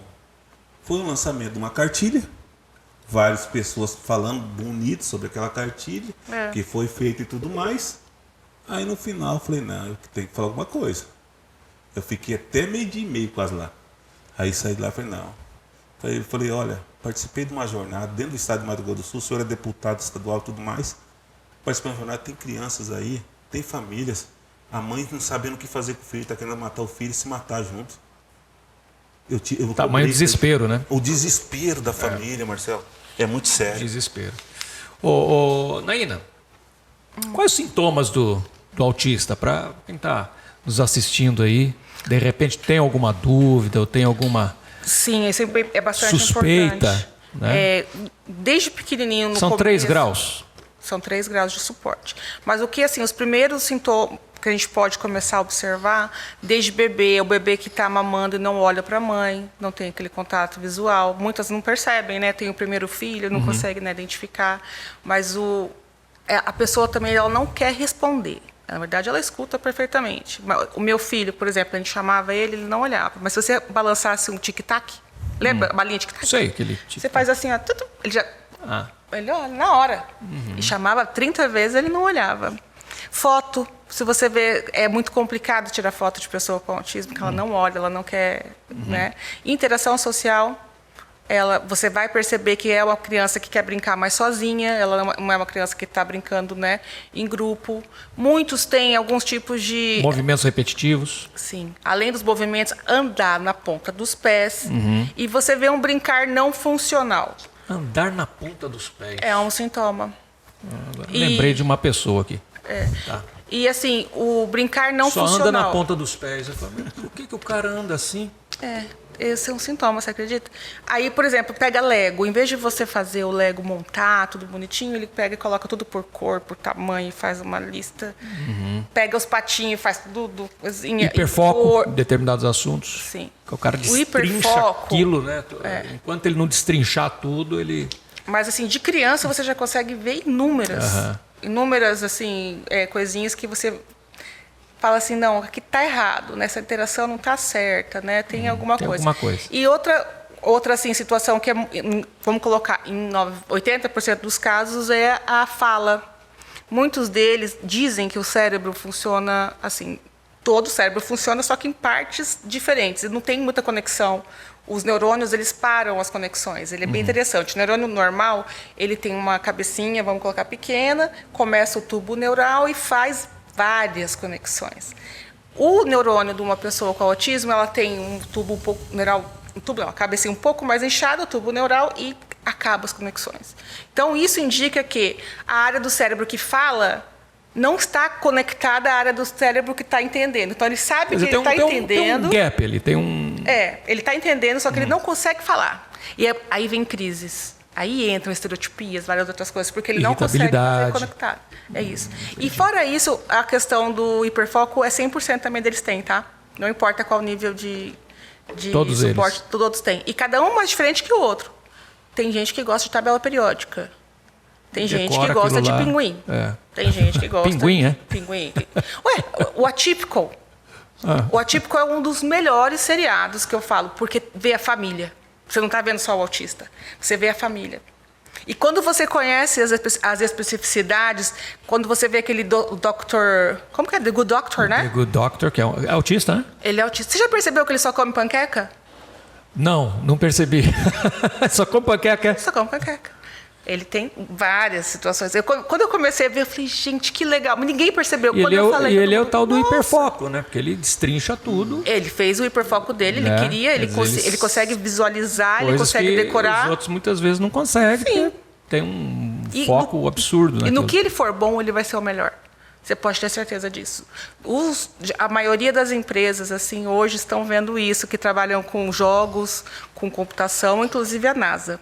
Foi o lançamento de uma cartilha, várias pessoas falando bonito sobre aquela cartilha, que foi feita e tudo mais. Aí no final eu falei, não, eu tenho que falar alguma coisa. Eu fiquei até 12:30 quase lá. Aí saí de lá e falei, não. Aí eu falei, olha, participei de uma jornada dentro do estado de Mato Grosso do Sul, o senhor é deputado estadual e tudo mais. Participei de uma jornada, tem crianças aí, tem famílias, a mãe não sabendo o que fazer com o filho, está querendo matar o filho e se matar junto. Tamanho desespero, né? O desespero da família, Marcelo, é muito sério. Desespero. Naína, quais os sintomas do autista? Para quem está nos assistindo aí, de repente tem alguma dúvida ou tem alguma... Sim, isso é bastante suspeita, importante. Né? Desde pequenininho... São começo, 3 graus. São 3 graus de suporte. Mas o que, assim, os primeiros sintomas que a gente pode começar a observar, desde bebê, o bebê que está mamando e não olha para a mãe, não tem aquele contato visual. Muitas não percebem, né? Tem o primeiro filho, não consegue, né, identificar. Mas a pessoa também ela não quer responder. Na verdade, ela escuta perfeitamente. O meu filho, por exemplo, a gente chamava ele não olhava. Mas se você balançasse um tic-tac, lembra a balinha de tic-tac? Sei, aquele tic-tac. Você faz assim, ó, ele já... Ele olha na hora. E chamava 30 vezes, ele não olhava. Foto, se você vê, é muito complicado tirar foto de pessoa com autismo, porque ela não olha, ela não quer... Né? Interação social... você vai perceber que é uma criança que quer brincar mais sozinha, ela não é uma criança que está brincando, né, em grupo. Muitos têm alguns tipos de... movimentos repetitivos. Sim. Além dos movimentos, andar na ponta dos pés. E você vê um brincar não funcional. Andar na ponta dos pés. É um sintoma. Lembrei de uma pessoa aqui. Tá. E assim, o brincar não só funcional... anda na ponta dos pés. Eu falo, por que o cara anda assim? Esse é um sintoma, você acredita? Aí, por exemplo, pega Lego. Em vez de você fazer o Lego montar tudo bonitinho, ele pega e coloca tudo por cor, por tamanho, faz uma lista. Pega os patinhos, faz tudo. Hiperfoco em determinados assuntos. Sim. O cara destrincha aquilo, né? Enquanto ele não destrinchar tudo, ele... Mas, assim, de criança você já consegue ver inúmeras assim, coisinhas que você... fala assim, não, aqui está errado, né? Essa interação não está certa, né? Tem alguma coisa. E outra assim, situação que vamos colocar, em 80% dos casos, é a fala. Muitos deles dizem que o cérebro funciona assim, todo o cérebro funciona, só que em partes diferentes, não tem muita conexão. Os neurônios, eles param as conexões. Ele é bem interessante. O neurônio normal, ele tem uma cabecinha, vamos colocar pequena, começa o tubo neural e faz várias conexões. O neurônio de uma pessoa com autismo, ela tem um tubo um pouco neural, a cabecinha um pouco mais inchada, o tubo neural, e acaba as conexões. Então, isso indica que a área do cérebro que fala não está conectada à área do cérebro que está entendendo. Então, ele sabe que ele está entendendo. Tem um gap, ele tem um... ele está entendendo, só que ele não consegue falar. E aí vem crises. Aí entram estereotipias, várias outras coisas, porque ele não consegue fazer conectado. É isso. E fora isso, a questão do hiperfoco é 100% também deles têm, tá? Não importa qual nível de todos suporte, eles. todos têm. E cada um mais diferente que o outro. Tem gente que gosta de tabela periódica. Tem gente que gosta de pinguim. Tem gente que gosta... Pinguim, né? Pinguim. Ué, o Atypical. O Atypical é um dos melhores seriados que eu falo, porque vê a família. Você não está vendo só o autista, você vê a família. E quando você conhece as especificidades, quando você vê aquele Dr. Como que é? The Good Doctor, né? The Good Doctor, que é autista, né? Ele é autista. Você já percebeu que ele só come panqueca? Não percebi. Só come panqueca? Só come panqueca. Ele tem várias situações. Quando eu comecei a ver, eu falei, gente, que legal. Mas ninguém percebeu. E ele é o tal do hiperfoco, né? Porque ele destrincha tudo. Ele fez o hiperfoco dele, ele queria, ele consegue visualizar, ele consegue decorar. Os outros muitas vezes não conseguem. Sim. Tem um foco absurdo. E no que ele for bom, ele vai ser o melhor. Você pode ter certeza disso. A maioria das empresas assim hoje estão vendo isso, que trabalham com jogos, com computação, inclusive a NASA.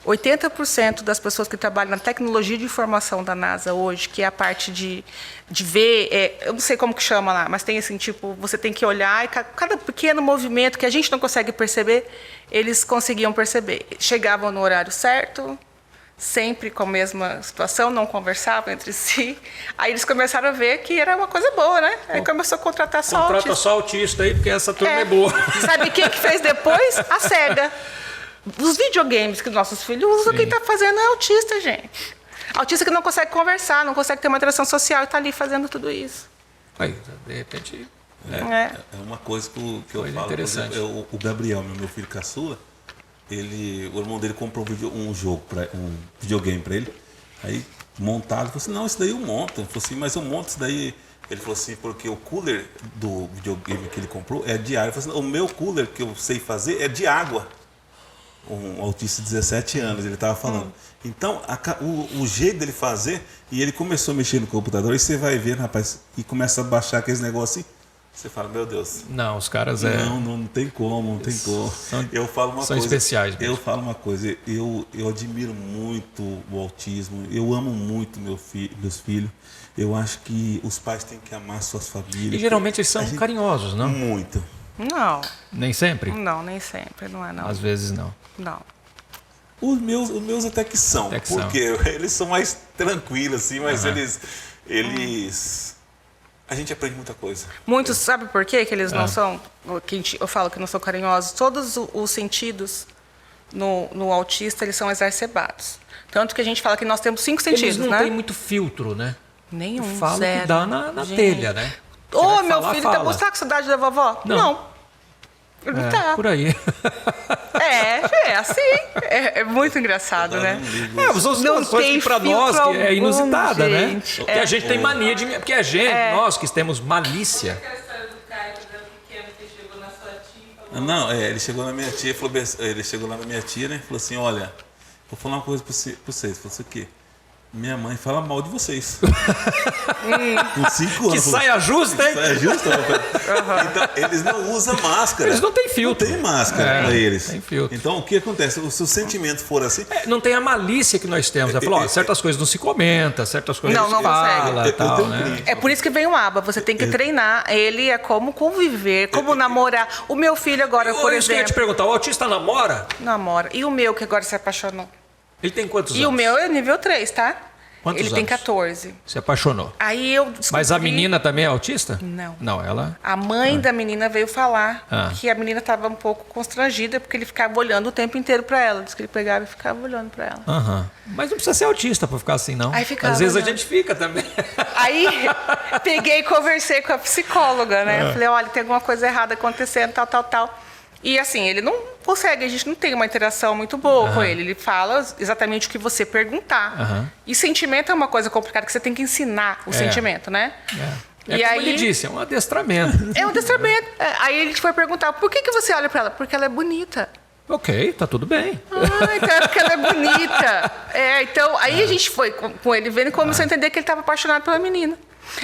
80% das pessoas que trabalham na tecnologia de informação da NASA hoje, que é a parte de ver, eu não sei como que chama lá, mas tem assim, tipo, você tem que olhar e cada pequeno movimento que a gente não consegue perceber, eles conseguiam perceber. Chegavam no horário certo, sempre com a mesma situação, não conversavam entre si. Aí eles começaram a ver que era uma coisa boa, né? Aí começou a contratar só Contrata autista. só autista aí, porque essa turma é boa. Sabe quem que fez depois? A SEGA. Os videogames que nossos filhos usam, quem está fazendo é autista, gente. Autista que não consegue conversar, não consegue ter uma interação social e está ali fazendo tudo isso. Aí, de repente... É uma coisa que eu falo, por exemplo, o Gabriel, meu filho caçula, o irmão dele comprou um videogame para ele, aí montado, ele falou assim, não, isso daí eu monto. Ele falou assim, mas eu monto isso daí. Ele falou assim, porque o cooler do videogame que ele comprou é de água. Ele falou assim, o meu cooler que eu sei fazer é de água. Um autista de 17 anos, ele estava falando. Então, o jeito dele fazer, e ele começou a mexer no computador, e você vai ver, rapaz, e começa a baixar aqueles negócios assim, você fala, meu Deus. Não, os caras Não tem como, não tem como. Eu falo uma são coisa, especiais mesmo. Eu falo uma coisa, eu admiro muito o autismo, eu amo muito meus filhos. Eu acho que os pais têm que amar suas famílias. E geralmente eles são carinhosos, não? Muito. Não. Nem sempre? Não, nem sempre, não é não. Às vezes não. Não. Os meus até que são, porque eles são mais tranquilos, assim, mas eles... A gente aprende muita coisa. Muitos, sabe por quê que eles não são... Eu falo que não são carinhosos. Todos os sentidos no autista, eles são exacerbados. Tanto que a gente fala que nós temos 5 sentidos, eles não né? têm muito filtro, né? Nenhum, Fala zero. que dá na telha, né? Ô, meu filho, você tá com saudade da vovó? Não. Tá. Por aí. É assim. É muito engraçado, né? São coisas que para nós que é inusitada, né? Porque a gente tem mania de... Porque a gente, nós que temos malícia... Aquela história do Caio, quando era pequeno, que chegou na sua tia... Não, ele chegou na minha tia, ele chegou lá na minha tia, né? Falou assim, olha, vou falar uma coisa pra vocês. Falou assim, o quê? Minha mãe fala mal de vocês. Com 5 anos. Que saia justa, hein? Saia justa, Então, eles não usam máscara. Eles não têm filtro. Não tem máscara para eles. Tem filtro. Então, o que acontece? Se o sentimento for assim... não tem a malícia que nós temos. Falou, certas coisas não se comenta, certas coisas não se fala. Tal, né? É por isso que vem o ABA. Você tem que treinar. Ele é como conviver, como namorar. O meu filho agora, por exemplo... Eu ia te perguntar, o autista namora? Namora. E o meu, que agora se apaixonou? Ele tem quantos anos? E o meu é nível 3, tá? Quantos ele anos? Tem 14. Se apaixonou. Aí eu descobri... Mas a menina também é autista? Não. Não, ela... A mãe da menina veio falar que a menina estava um pouco constrangida porque ele ficava olhando o tempo inteiro para ela. Diz que ele pegava e ficava olhando para ela. Mas não precisa ser autista para ficar assim, não. Aí ficava às vezes olhando. a gente fica também. Aí peguei e conversei com a psicóloga, né? Falei, olha, tem alguma coisa errada acontecendo, tal. E assim, ele não consegue, a gente não tem uma interação muito boa com ele. Ele fala exatamente o que você perguntar. E sentimento é uma coisa complicada, que você tem que ensinar o sentimento, né? E como ele disse, é um adestramento. É um adestramento. Aí ele foi perguntar, por que você olha para ela? Porque ela é bonita. Ok, tá tudo bem. Então é porque ela é bonita. Então, aí a gente foi com ele vendo e começou a entender que ele estava apaixonado pela menina.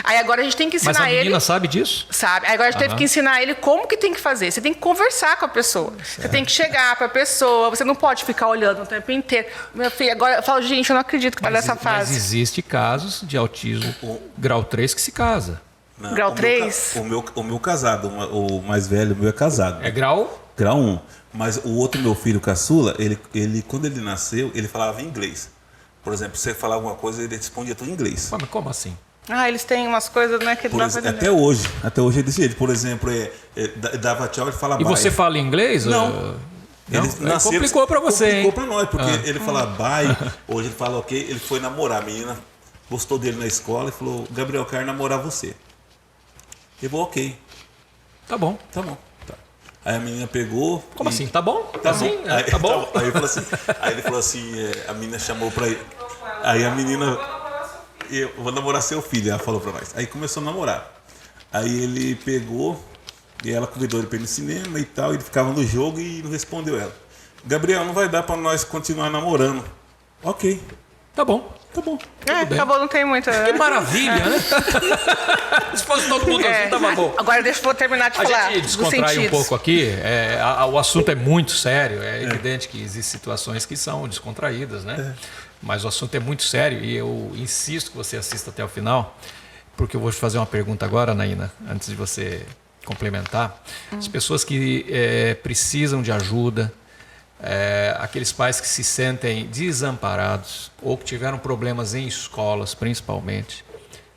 Aí agora a gente tem que ensinar ele... Mas a menina sabe disso? Sabe. Aí agora a gente teve que ensinar ele como que tem que fazer. Você tem que conversar com a pessoa. Você tem que chegar para a pessoa. Você não pode ficar olhando o tempo inteiro. Meu filho, agora eu falo, gente, eu não acredito que tá nessa fase. Mas existe casos de autismo grau 3 que se casa. Não, grau 3? O meu casado, o mais velho, o meu é casado. É grau? Grau 1. Mas o outro, meu filho caçula, ele quando ele nasceu, ele falava inglês. Por exemplo, você falar alguma coisa, ele respondia tudo em inglês. Mas como assim? Eles têm umas coisas, né, que não até hoje é desse jeito. Por exemplo, dava tchau, ele fala bye. E você fala inglês? Não. Complicou para você, complicou para nós, porque ele fala bye, hoje ele fala ok, ele foi namorar. A menina gostou dele na escola e falou, Gabriel, eu quero namorar você. Ele falou, ok. Tá bom. Tá. Aí a menina pegou... Como assim? Tá bom? Tá bom. Aí, tá bom? Aí ele falou assim, a menina chamou para ele. Aí a menina... Eu vou namorar seu filho, ela falou pra nós. Aí começou a namorar. Aí ele pegou e ela convidou ele pra ir no cinema e tal. Ele ficava no jogo e não respondeu ela. Gabriel, não vai dar pra nós continuar namorando. Ok. Tá bom. Tá bom. Tudo bem. Acabou, não tem muita... Que maravilha, né? Se fosse todo mundo assim, tava bom. Agora deixa eu terminar de falar. A gente descontrai um pouco aqui. O assunto é muito sério. É evidente que existem situações que são descontraídas, né? Mas o assunto é muito sério e eu insisto que você assista até o final, porque eu vou te fazer uma pergunta agora, Naina, antes de você complementar. As pessoas que precisam de ajuda, aqueles pais que se sentem desamparados ou que tiveram problemas em escolas, principalmente,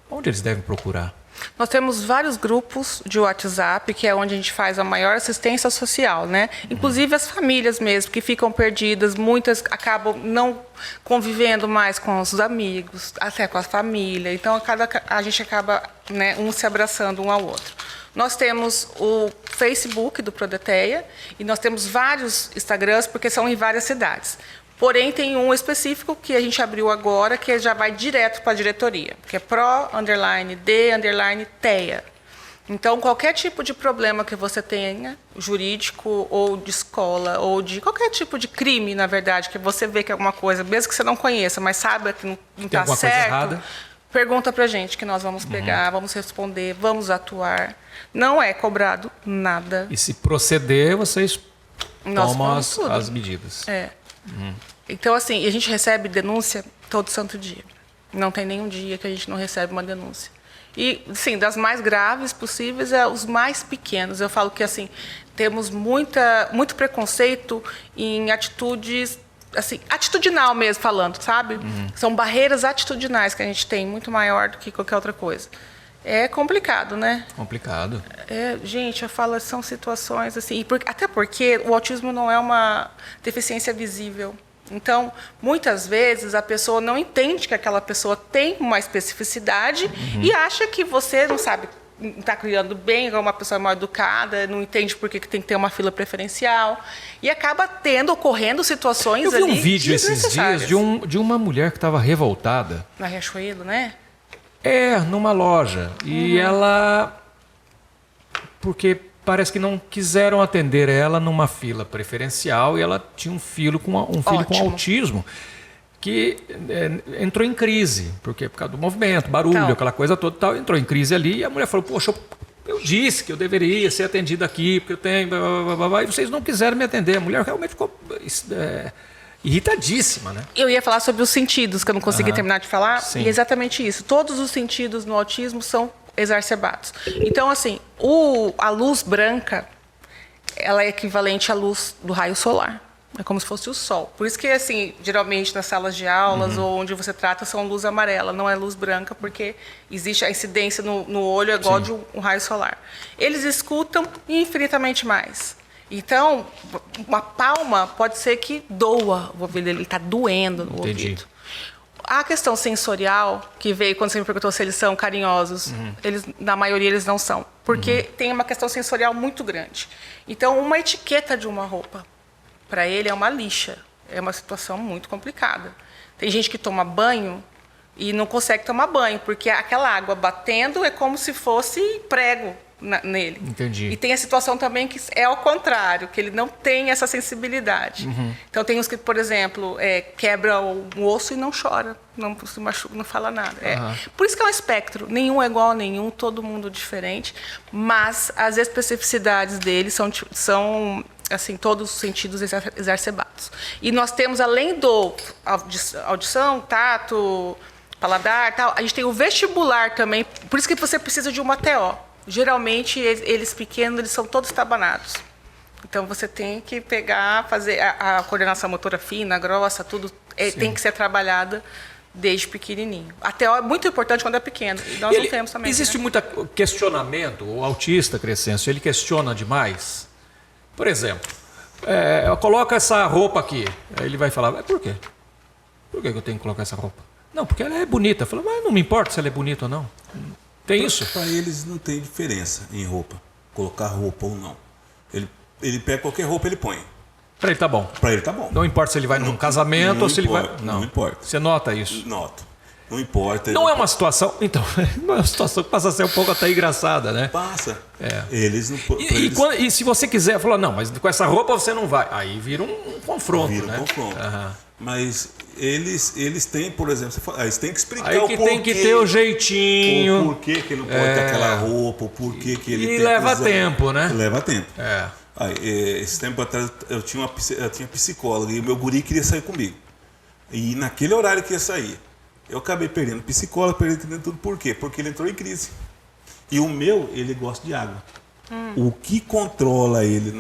onde eles devem procurar? Nós temos vários grupos de WhatsApp, que é onde a gente faz a maior assistência social, né? Inclusive as famílias mesmo, que ficam perdidas, muitas acabam não convivendo mais com os amigos, até com a família. Então, a gente acaba, né, um se abraçando um ao outro. Nós temos o Facebook do Prodeteia e nós temos vários Instagrams, porque são em várias cidades. Porém, tem um específico que a gente abriu agora, que já vai direto para a diretoria, que é pro_d_teia. Então, qualquer tipo de problema que você tenha, jurídico ou de escola, ou de qualquer tipo de crime, na verdade, que você vê que é alguma coisa, mesmo que você não conheça, mas saiba que não está certo, pergunta para a gente, que nós vamos pegar, vamos responder, vamos atuar. Não é cobrado nada. E se proceder, vocês tomam as medidas. Então, assim, a gente recebe denúncia todo santo dia. Não tem nenhum dia que a gente não recebe uma denúncia. E, sim, das mais graves possíveis os mais pequenos. Eu falo que, assim, temos muito preconceito em atitudes, assim, atitudinal mesmo falando, sabe? São barreiras atitudinais que a gente tem, muito maior do que qualquer outra coisa. É complicado, né? Complicado. Gente, eu falo, são situações assim... Até porque o autismo não é uma deficiência visível. Então, muitas vezes, a pessoa não entende que aquela pessoa tem uma especificidade e acha que você não sabe, está criando bem, é uma pessoa mal educada, não entende por que tem que ter uma fila preferencial. E acaba ocorrendo situações ali. Eu vi um vídeo esses dias de uma mulher que estava revoltada. Na Riachuelo, né? Numa loja. E ela... Porque parece que não quiseram atender ela numa fila preferencial e ela tinha um filho com autismo que entrou em crise. Porque por causa do movimento, barulho, aquela coisa toda, tal, entrou em crise ali e a mulher falou, poxa, eu disse que eu deveria ser atendida aqui, porque eu tenho... Blá, blá, blá, e vocês não quiseram me atender. A mulher realmente ficou... irritadíssima, né? Eu ia falar sobre os sentidos, que eu não consegui terminar de falar. Sim. E é exatamente isso. Todos os sentidos no autismo são exacerbados. Então, assim, a luz branca, ela é equivalente à luz do raio solar. É como se fosse o sol. Por isso que, assim, geralmente nas salas de aulas ou onde você trata são luz amarela, não é luz branca, porque existe a incidência no olho igual de um raio solar. Eles escutam infinitamente mais. Então, uma palma pode ser que doa o ouvido, ele está doendo no ouvido. A questão sensorial, que veio quando você me perguntou se eles são carinhosos, na maioria eles não são, porque tem uma questão sensorial muito grande. Então, uma etiqueta de uma roupa, para ele é uma lixa, é uma situação muito complicada. Tem gente que toma banho e não consegue tomar banho, porque aquela água batendo é como se fosse prego nele. Entendi. E tem a situação também que é ao contrário, que ele não tem essa sensibilidade. Então tem uns que, por exemplo, quebra o osso e não chora, não se machuca, não fala nada. Por isso que é um espectro, nenhum é igual a nenhum, todo mundo diferente, mas as especificidades deles são assim, todos os sentidos exacerbados. E nós temos, além do audição, tato, paladar, tal, a gente tem o vestibular também, por isso que você precisa de uma TO. Geralmente, eles pequenos, eles são todos tabanados. Então, você tem que fazer a coordenação motora fina, grossa, tudo tem que ser trabalhada desde pequenininho. A TO é muito importante quando é pequeno. E nós não temos também. Existe muito questionamento. O autista, Crescêncio, ele questiona demais. Por exemplo, coloca essa roupa aqui. Aí ele vai falar, por quê? Por que eu tenho que colocar essa roupa? Não, porque ela é bonita. Fala, mas não me importa se ela é bonita ou não. Tem isso? Para eles não tem diferença em roupa, colocar roupa ou não. Ele pega qualquer roupa, ele põe. Para ele tá bom. Para ele tá bom. Não importa se ele vai num casamento ou se ele vai... Não importa. Você nota isso? Noto. Não importa. Não é uma situação... Então, não é uma situação que passa a ser um pouco até engraçada, né? Passa. Eles não... E se você quiser falar, não, mas com essa roupa você não vai. Aí vira um confronto, Vira um né? confronto. Mas eles têm, por exemplo, eles têm que explicar aí o que porquê. tem que ter o jeitinho. O porquê que ele não pode ter aquela roupa, o porquê que ele tem E que leva usar. tempo, né? Leva tempo. É. Aí, esse tempo atrás eu tinha psicóloga e o meu guri queria sair comigo. E naquele horário que ia sair, eu acabei perdendo psicólogo, perdendo tudo. Por quê? Porque ele entrou em crise. E o meu, ele gosta de água. O que controla ele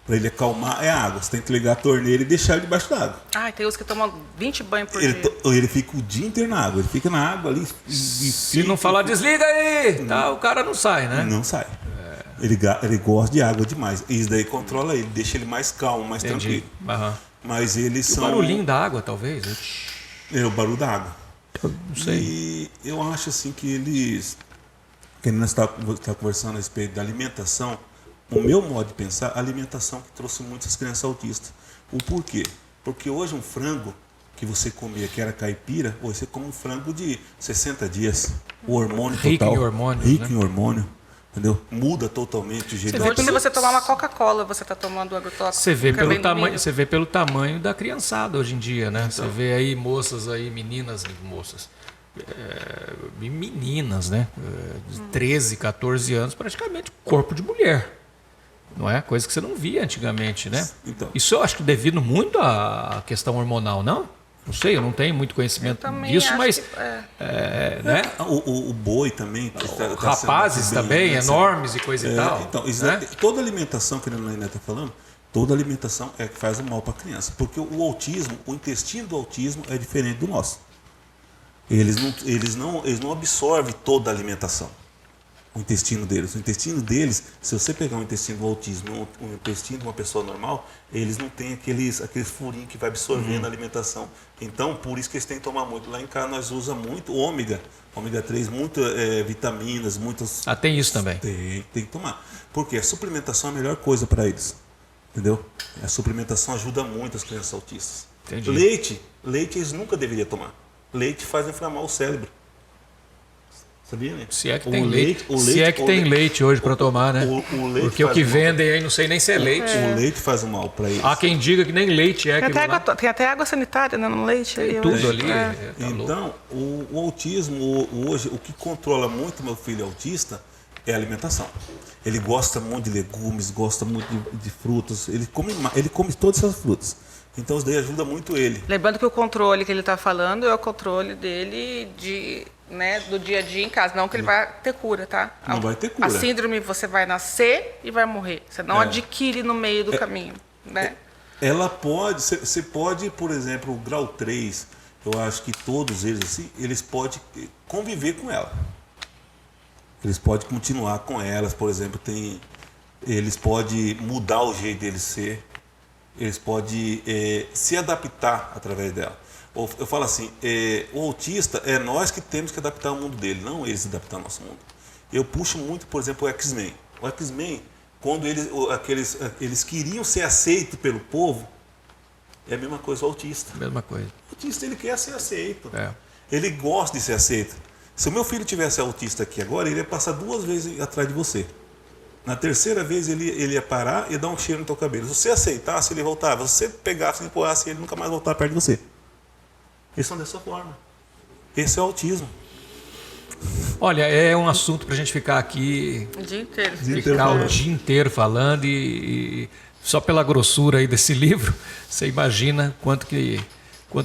para ele acalmar é a água. Você tem que ligar a torneira e deixar ele debaixo d'água. Ah, tem uns que tomam 20 banhos por dia. Ele fica o dia inteiro na água. Ele fica na água ali. Se não falar, desliga aí, tá, o cara não sai, né? Não sai. Ele gosta de água demais. E isso daí controla ele, deixa ele mais calmo, mais tranquilo. Aham. Mas eles são... O barulhinho da água, talvez? É o barulho da água. Eu não sei. E eu acho assim que eles... Que nós está conversando a respeito da alimentação. O meu modo de pensar, a alimentação que trouxe muitas crianças autistas. O porquê? Porque hoje um frango que você comia, que era caipira, hoje você come um frango de 60 dias. O hormônio Rico total. em hormônio, Rico né? em hormônio. Entendeu? Muda totalmente o jeito Hoje, se você tomar uma Coca-Cola, você está tomando agrotóxico. Você vê pelo tamanho da criançada hoje em dia, né? Então. Você vê aí moças aí, meninas, né? De 13, 14 anos, praticamente corpo de mulher. Não é? Coisa que você não via antigamente, né? Então. Isso eu acho que devido muito à questão hormonal, não? Não sei, eu não tenho muito conhecimento disso, mas... né? O boi também... rapazes também, enormes e coisa e tal. Então, né? Toda alimentação que a Naina está falando, toda alimentação é que faz o mal para a criança. Porque o autismo, o intestino do autismo é diferente do nosso. Eles não absorvem toda a alimentação. O intestino deles, se você pegar um intestino do autismo, um intestino de uma pessoa normal, eles não têm aqueles furinhos que vai absorvendo a alimentação. Então, por isso que eles têm que tomar muito. Lá em casa nós usamos muito ômega 3, muitas vitaminas, muitas... Ah, tem isso também? Tem que tomar. Porque a suplementação é a melhor coisa para eles. Entendeu? A suplementação ajuda muito as crianças autistas. Entendi. Leite eles nunca deveriam tomar. Leite faz inflamar o cérebro. Sabia, né? Se é que tem leite. Se é que tem leite hoje para tomar, né? Porque o que vendem aí, não sei nem se é leite. O leite faz um mal para eles. Há quem diga que nem leite é. Tem até água sanitária, né, no leite. Tem tudo ali. Então, o autismo, hoje, o que controla muito meu filho autista é a alimentação. Ele gosta muito de legumes, gosta muito de frutas. Ele come todas essas frutas. Então, isso daí ajuda muito ele. Lembrando que o controle que ele está falando é o controle dele do dia a dia em casa. Não que ele vai ter cura, tá? Não vai ter cura. A síndrome, você vai nascer e vai morrer. Você não adquire no meio do caminho, né? Ela pode... Você pode, por exemplo, o grau 3, eu acho que todos eles, assim, eles podem conviver com ela. Eles podem continuar com elas, por exemplo, eles podem mudar o jeito deles ser. Eles podem se adaptar através dela. Eu falo assim, o autista é nós que temos que adaptar o mundo dele, não eles adaptar o nosso mundo. Eu puxo muito, por exemplo, o X-Men. O X-Men, quando eles queriam ser aceitos pelo povo, é a mesma coisa o autista. Mesma coisa. O autista, ele quer ser aceito. É. Ele gosta de ser aceito. Se o meu filho tivesse autista aqui agora, ele ia passar 2 vezes atrás de você. Na terceira vez ele ia parar e dar um cheiro no teu cabelo. Se você aceitasse, ele voltava. Se você pegasse e empurrasse, ele nunca mais voltava perto de você. Eles são dessa forma. Esse é o autismo. Olha, é um assunto para a gente ficar aqui... O dia inteiro. O dia inteiro falando e só pela grossura aí desse livro, você imagina quanto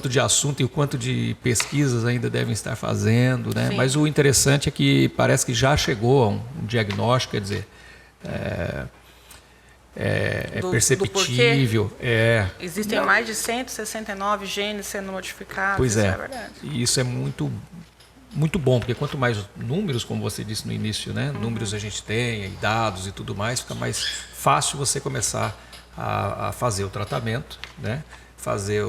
de assunto e o quanto de pesquisas ainda devem estar fazendo, né? Sim. Mas o interessante é que parece que já chegou a um diagnóstico, quer dizer... É perceptível. Existem mais de 169 genes sendo modificados. Pois isso é verdade. E isso é muito, muito bom, porque quanto mais números, como você disse no início, né? Números a gente tem, e dados e tudo mais, fica mais fácil você começar a fazer o tratamento, né? Fazer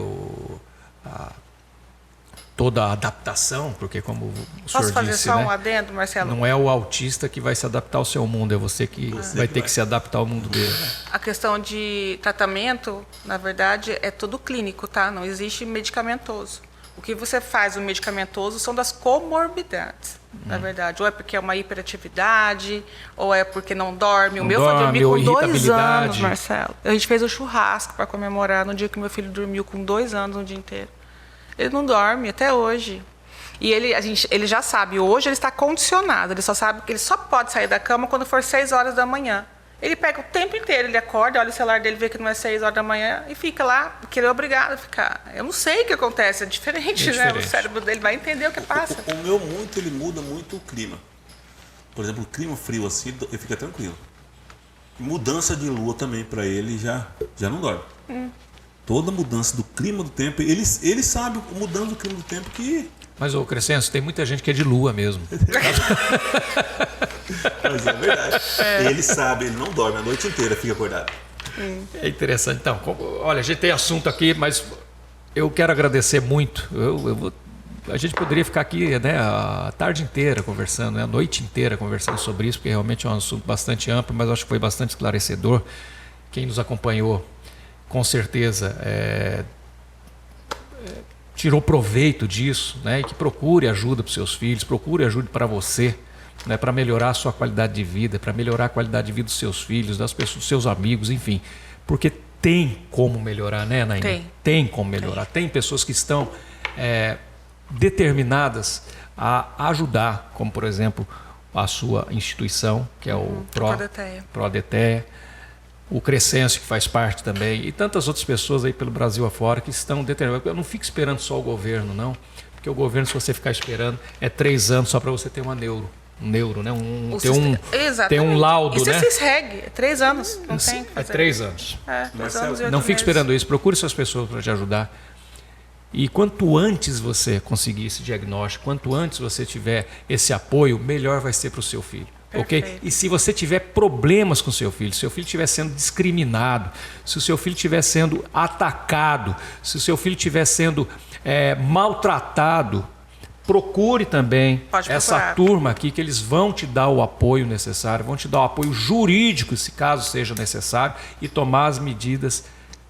toda a adaptação, porque como o senhor disse... Posso fazer só um adendo, Marcelo? Não é o autista que vai se adaptar ao seu mundo, é você que vai ter que se adaptar ao mundo dele. A questão de tratamento, na verdade, é tudo clínico, tá? Não existe medicamentoso. O que você faz o medicamentoso são das comorbidades. na verdade. Ou é porque é uma hiperatividade, ou é porque não dorme. O Não meu foi dorme, dormir ou com 2 irritabilidade. anos, Marcelo. A gente fez o churrasco para comemorar no dia que meu filho dormiu com 2 anos o dia inteiro. Ele não dorme até hoje. E ele já sabe, hoje ele está condicionado, ele só sabe que ele só pode sair da cama quando for 6 horas da manhã. Ele pega o tempo inteiro, ele acorda, olha o celular dele, vê que não é 6 horas da manhã e fica lá, porque ele é obrigado a ficar. Eu não sei o que acontece, é diferente, né? O cérebro dele vai entender o que passa. O meu ele muda muito o clima. Por exemplo, o clima frio assim, ele fica tranquilo. Mudança de lua também para ele já não dorme. Toda mudança do clima do tempo, ele sabe mudando do clima do tempo que... Mas, ô Crescencio, tem muita gente que é de lua mesmo. Mas é verdade. Ele sabe, ele não dorme a noite inteira, fica acordado. É interessante. Então, olha, a gente tem assunto aqui, mas eu quero agradecer muito. A gente poderia ficar aqui, né, a tarde inteira conversando, né, a noite inteira conversando sobre isso, porque realmente é um assunto bastante amplo, mas acho que foi bastante esclarecedor. Quem nos acompanhou, com certeza, tirou proveito disso, né? E que procure ajuda para os seus filhos, procure ajuda para você, né? Para melhorar a sua qualidade de vida, para melhorar a qualidade de vida dos seus filhos, das pessoas, dos seus amigos, enfim. Porque tem como melhorar, né, Naina? Tem como melhorar. Tem pessoas que estão determinadas a ajudar, como, por exemplo, a sua instituição, que é o Prodeteia. O Crescencio, que faz parte também, e tantas outras pessoas aí pelo Brasil afora que estão determinadas. Eu não fico esperando só o governo, não, porque o governo, se você ficar esperando, é 3 anos só para você ter uma neuro, né? Tem um laudo, isso né? Isso é CISREG, é 3 anos, não tem. É 3 anos. 3 anos e 8 não fique meses. esperando isso, procure essas pessoas para te ajudar. E quanto antes você conseguir esse diagnóstico, quanto antes você tiver esse apoio, melhor vai ser para o seu filho. Okay? E se você tiver problemas com seu filho, se seu filho estiver sendo discriminado, se o seu filho estiver sendo atacado, se o seu filho estiver sendo maltratado, procure também essa turma aqui, que eles vão te dar o apoio necessário, vão te dar o apoio jurídico, se caso seja necessário, e tomar as medidas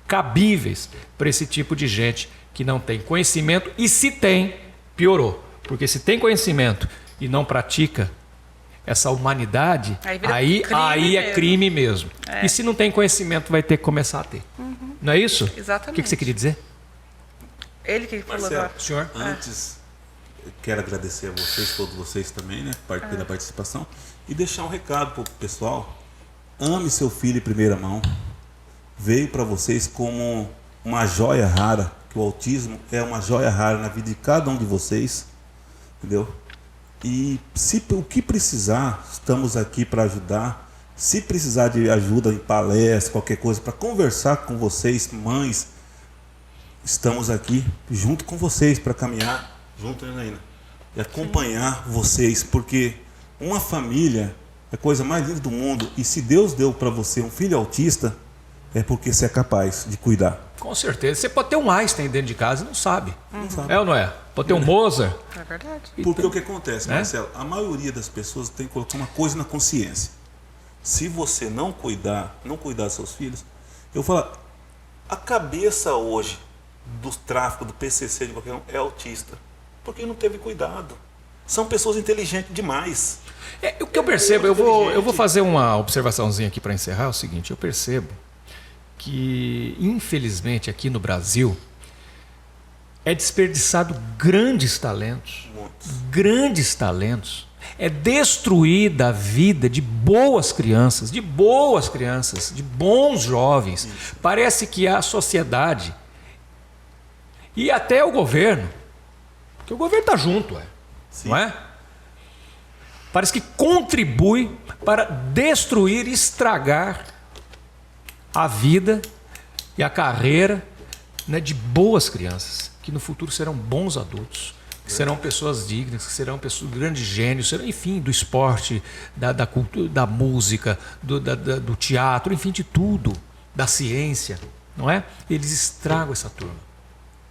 cabíveis para esse tipo de gente que não tem conhecimento, e se tem, piorou. Porque se tem conhecimento e não pratica essa humanidade, aí é crime mesmo. E se não tem conhecimento, vai ter que começar a ter. Não é isso? Exatamente. O que você queria dizer? Ele que falou Marcelo, agora. Senhor? Antes, eu quero agradecer a vocês, todos vocês também, né, pela participação, e deixar um recado para o pessoal. Ame seu filho em primeira mão. Veio para vocês como uma joia rara, que o autismo é uma joia rara na vida de cada um de vocês, entendeu? E o que precisar, estamos aqui para ajudar. Se precisar de ajuda em palestra, qualquer coisa, para conversar com vocês, mães, estamos aqui junto com vocês para caminhar junto, Naina, e acompanhar vocês, porque uma família é a coisa mais linda do mundo. E se Deus deu para você um filho autista, é porque você é capaz de cuidar. Com certeza. Você pode ter um Einstein dentro de casa e não sabe. É ou não é? Pode ter um Mozart. É verdade. Porque o que acontece, Marcelo? A maioria das pessoas tem que colocar uma coisa na consciência. Se você não cuidar dos seus filhos, eu falo, a cabeça hoje do tráfico, do PCC, de qualquer um, é autista. Porque não teve cuidado. São pessoas inteligentes demais. O que eu percebo, eu vou fazer uma observaçãozinha aqui para encerrar, é o seguinte, eu percebo que, infelizmente, aqui no Brasil, é desperdiçado grandes talentos. É destruída a vida de boas crianças, de bons jovens. Isso. Parece que a sociedade e até o governo, porque o governo está junto, não é? Parece que contribui para destruir e estragar a vida e a carreira, né, de boas crianças, que no futuro serão bons adultos, que serão pessoas dignas, que serão pessoas grandes gênios, enfim, do esporte, da cultura, da música, do teatro, enfim, de tudo, da ciência, não é? Eles estragam essa turma.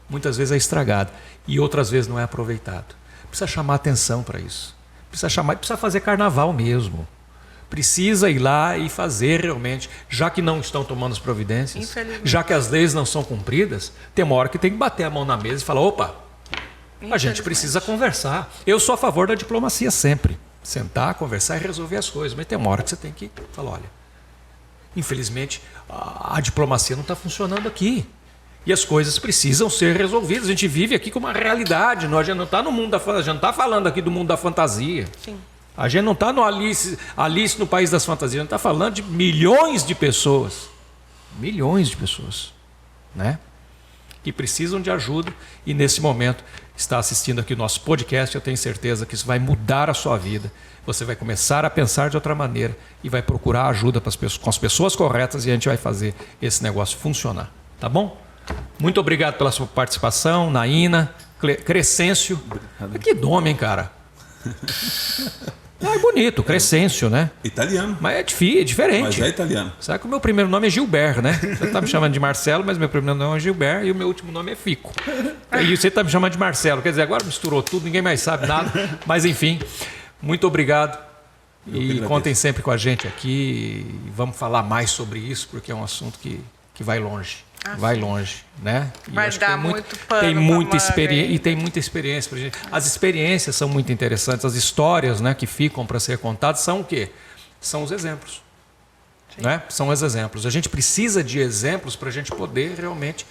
Muitas vezes é estragado e outras vezes não é aproveitado. Precisa chamar atenção para isso. Precisa fazer carnaval mesmo. Precisa ir lá e fazer realmente, já que não estão tomando as providências, já que as leis não são cumpridas, tem uma hora que tem que bater a mão na mesa e falar, opa, A gente precisa conversar. Eu sou a favor da diplomacia sempre. Sentar, conversar e resolver as coisas. Mas tem uma hora que você tem que falar, olha, infelizmente a diplomacia não está funcionando aqui. E as coisas precisam ser resolvidas. A gente vive aqui com uma realidade. A gente não está no mundo da fantasia. A gente não está falando aqui do mundo da fantasia. Sim. A gente não está no Alice no País das Fantasias. A gente está falando de milhões de pessoas. Milhões de pessoas. Né? Que precisam de ajuda. E nesse momento está assistindo aqui o nosso podcast. Eu tenho certeza que isso vai mudar a sua vida. Você vai começar a pensar de outra maneira. E vai procurar ajuda com as pessoas corretas. E a gente vai fazer esse negócio funcionar. Tá bom? Muito obrigado pela sua participação, Naina, Crescêncio. Que nome, hein, cara? É bonito, Crescêncio, né? Italiano. Mas é diferente. Mas é italiano. Sabe que o meu primeiro nome é Gilberto, né? Você está me chamando de Marcelo, mas meu primeiro nome é Gilberto e o meu último nome é Fico. E você está me chamando de Marcelo. Quer dizer, agora misturou tudo, ninguém mais sabe nada. Mas enfim, muito obrigado. E contem sempre com a gente aqui. E vamos falar mais sobre isso, porque é um assunto que vai longe. Vai longe, né? Vai dar muito pano. Tem muita experiência e tem muita experiência pra gente. As experiências são muito interessantes, as histórias, né, que ficam para ser contadas são o quê? São os exemplos, né? São os exemplos. A gente precisa de exemplos para a gente poder realmente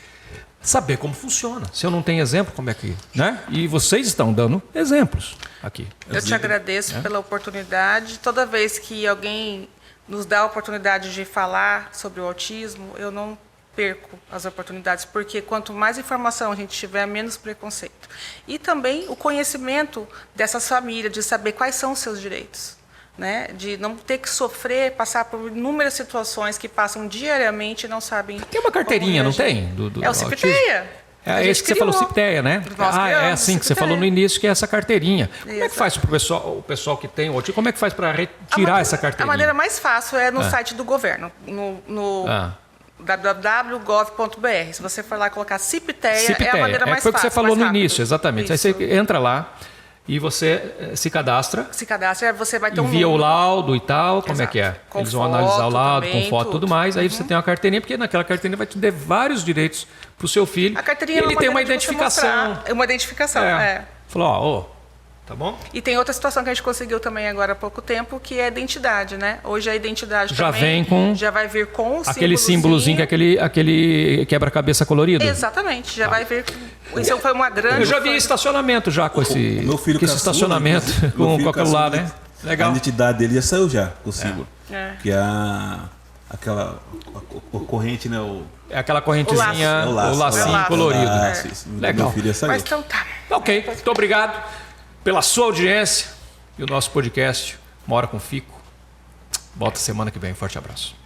saber como funciona. Se eu não tenho exemplo, como é que, né? E vocês estão dando exemplos aqui. Eu te agradeço pela oportunidade. Toda vez que alguém nos dá a oportunidade de falar sobre o autismo, eu não perco as oportunidades, porque quanto mais informação a gente tiver, menos preconceito. E também o conhecimento dessas famílias, de saber quais são os seus direitos, né? De não ter que sofrer, passar por inúmeras situações que passam diariamente e não sabem. Tem uma carteirinha, não tem? É o CIPTEA. É esse que você falou, CIPTEA, né? É assim que você falou no início, que é essa carteirinha. Como é que faz para o pessoal que tem o autismo? Como é que faz para retirar essa carteirinha? A maneira mais fácil é no site do governo, no www.gov.br. Se você for lá colocar CIPTEA, é a maneira mais fácil. Foi o que você falou no início, exatamente. Isso. Aí você entra lá e você se cadastra. Se cadastra, você vai ter envia o laudo e tal, como Exato. é que é? Com Eles vão analisar o laudo, também, com foto e tudo mais. Aí você tem uma carteirinha, porque naquela carteirinha vai te dar vários direitos para o seu filho. A carteirinha ele tem uma identificação. É uma identificação, Falou, tá bom? E tem outra situação que a gente conseguiu também agora há pouco tempo, que é a identidade, né? Hoje a identidade já também vem com já vai vir com o aquele símbolozinho, que é aquele quebra-cabeça colorido. Exatamente, já vai vir. Isso foi uma grande. Eu já vi estacionamento já com esse, meu filho com esse estacionamento com aquilo lá, né? Legal. A identidade dele já saiu já com o símbolo. Que é aquela corrente, né? É aquela correntezinha, o lacinho colorido. Legal. Meu filho já saiu. Mas então tá. Ok, muito obrigado pela sua audiência e o nosso podcast Mora com Fico. Volta semana que vem. Forte abraço.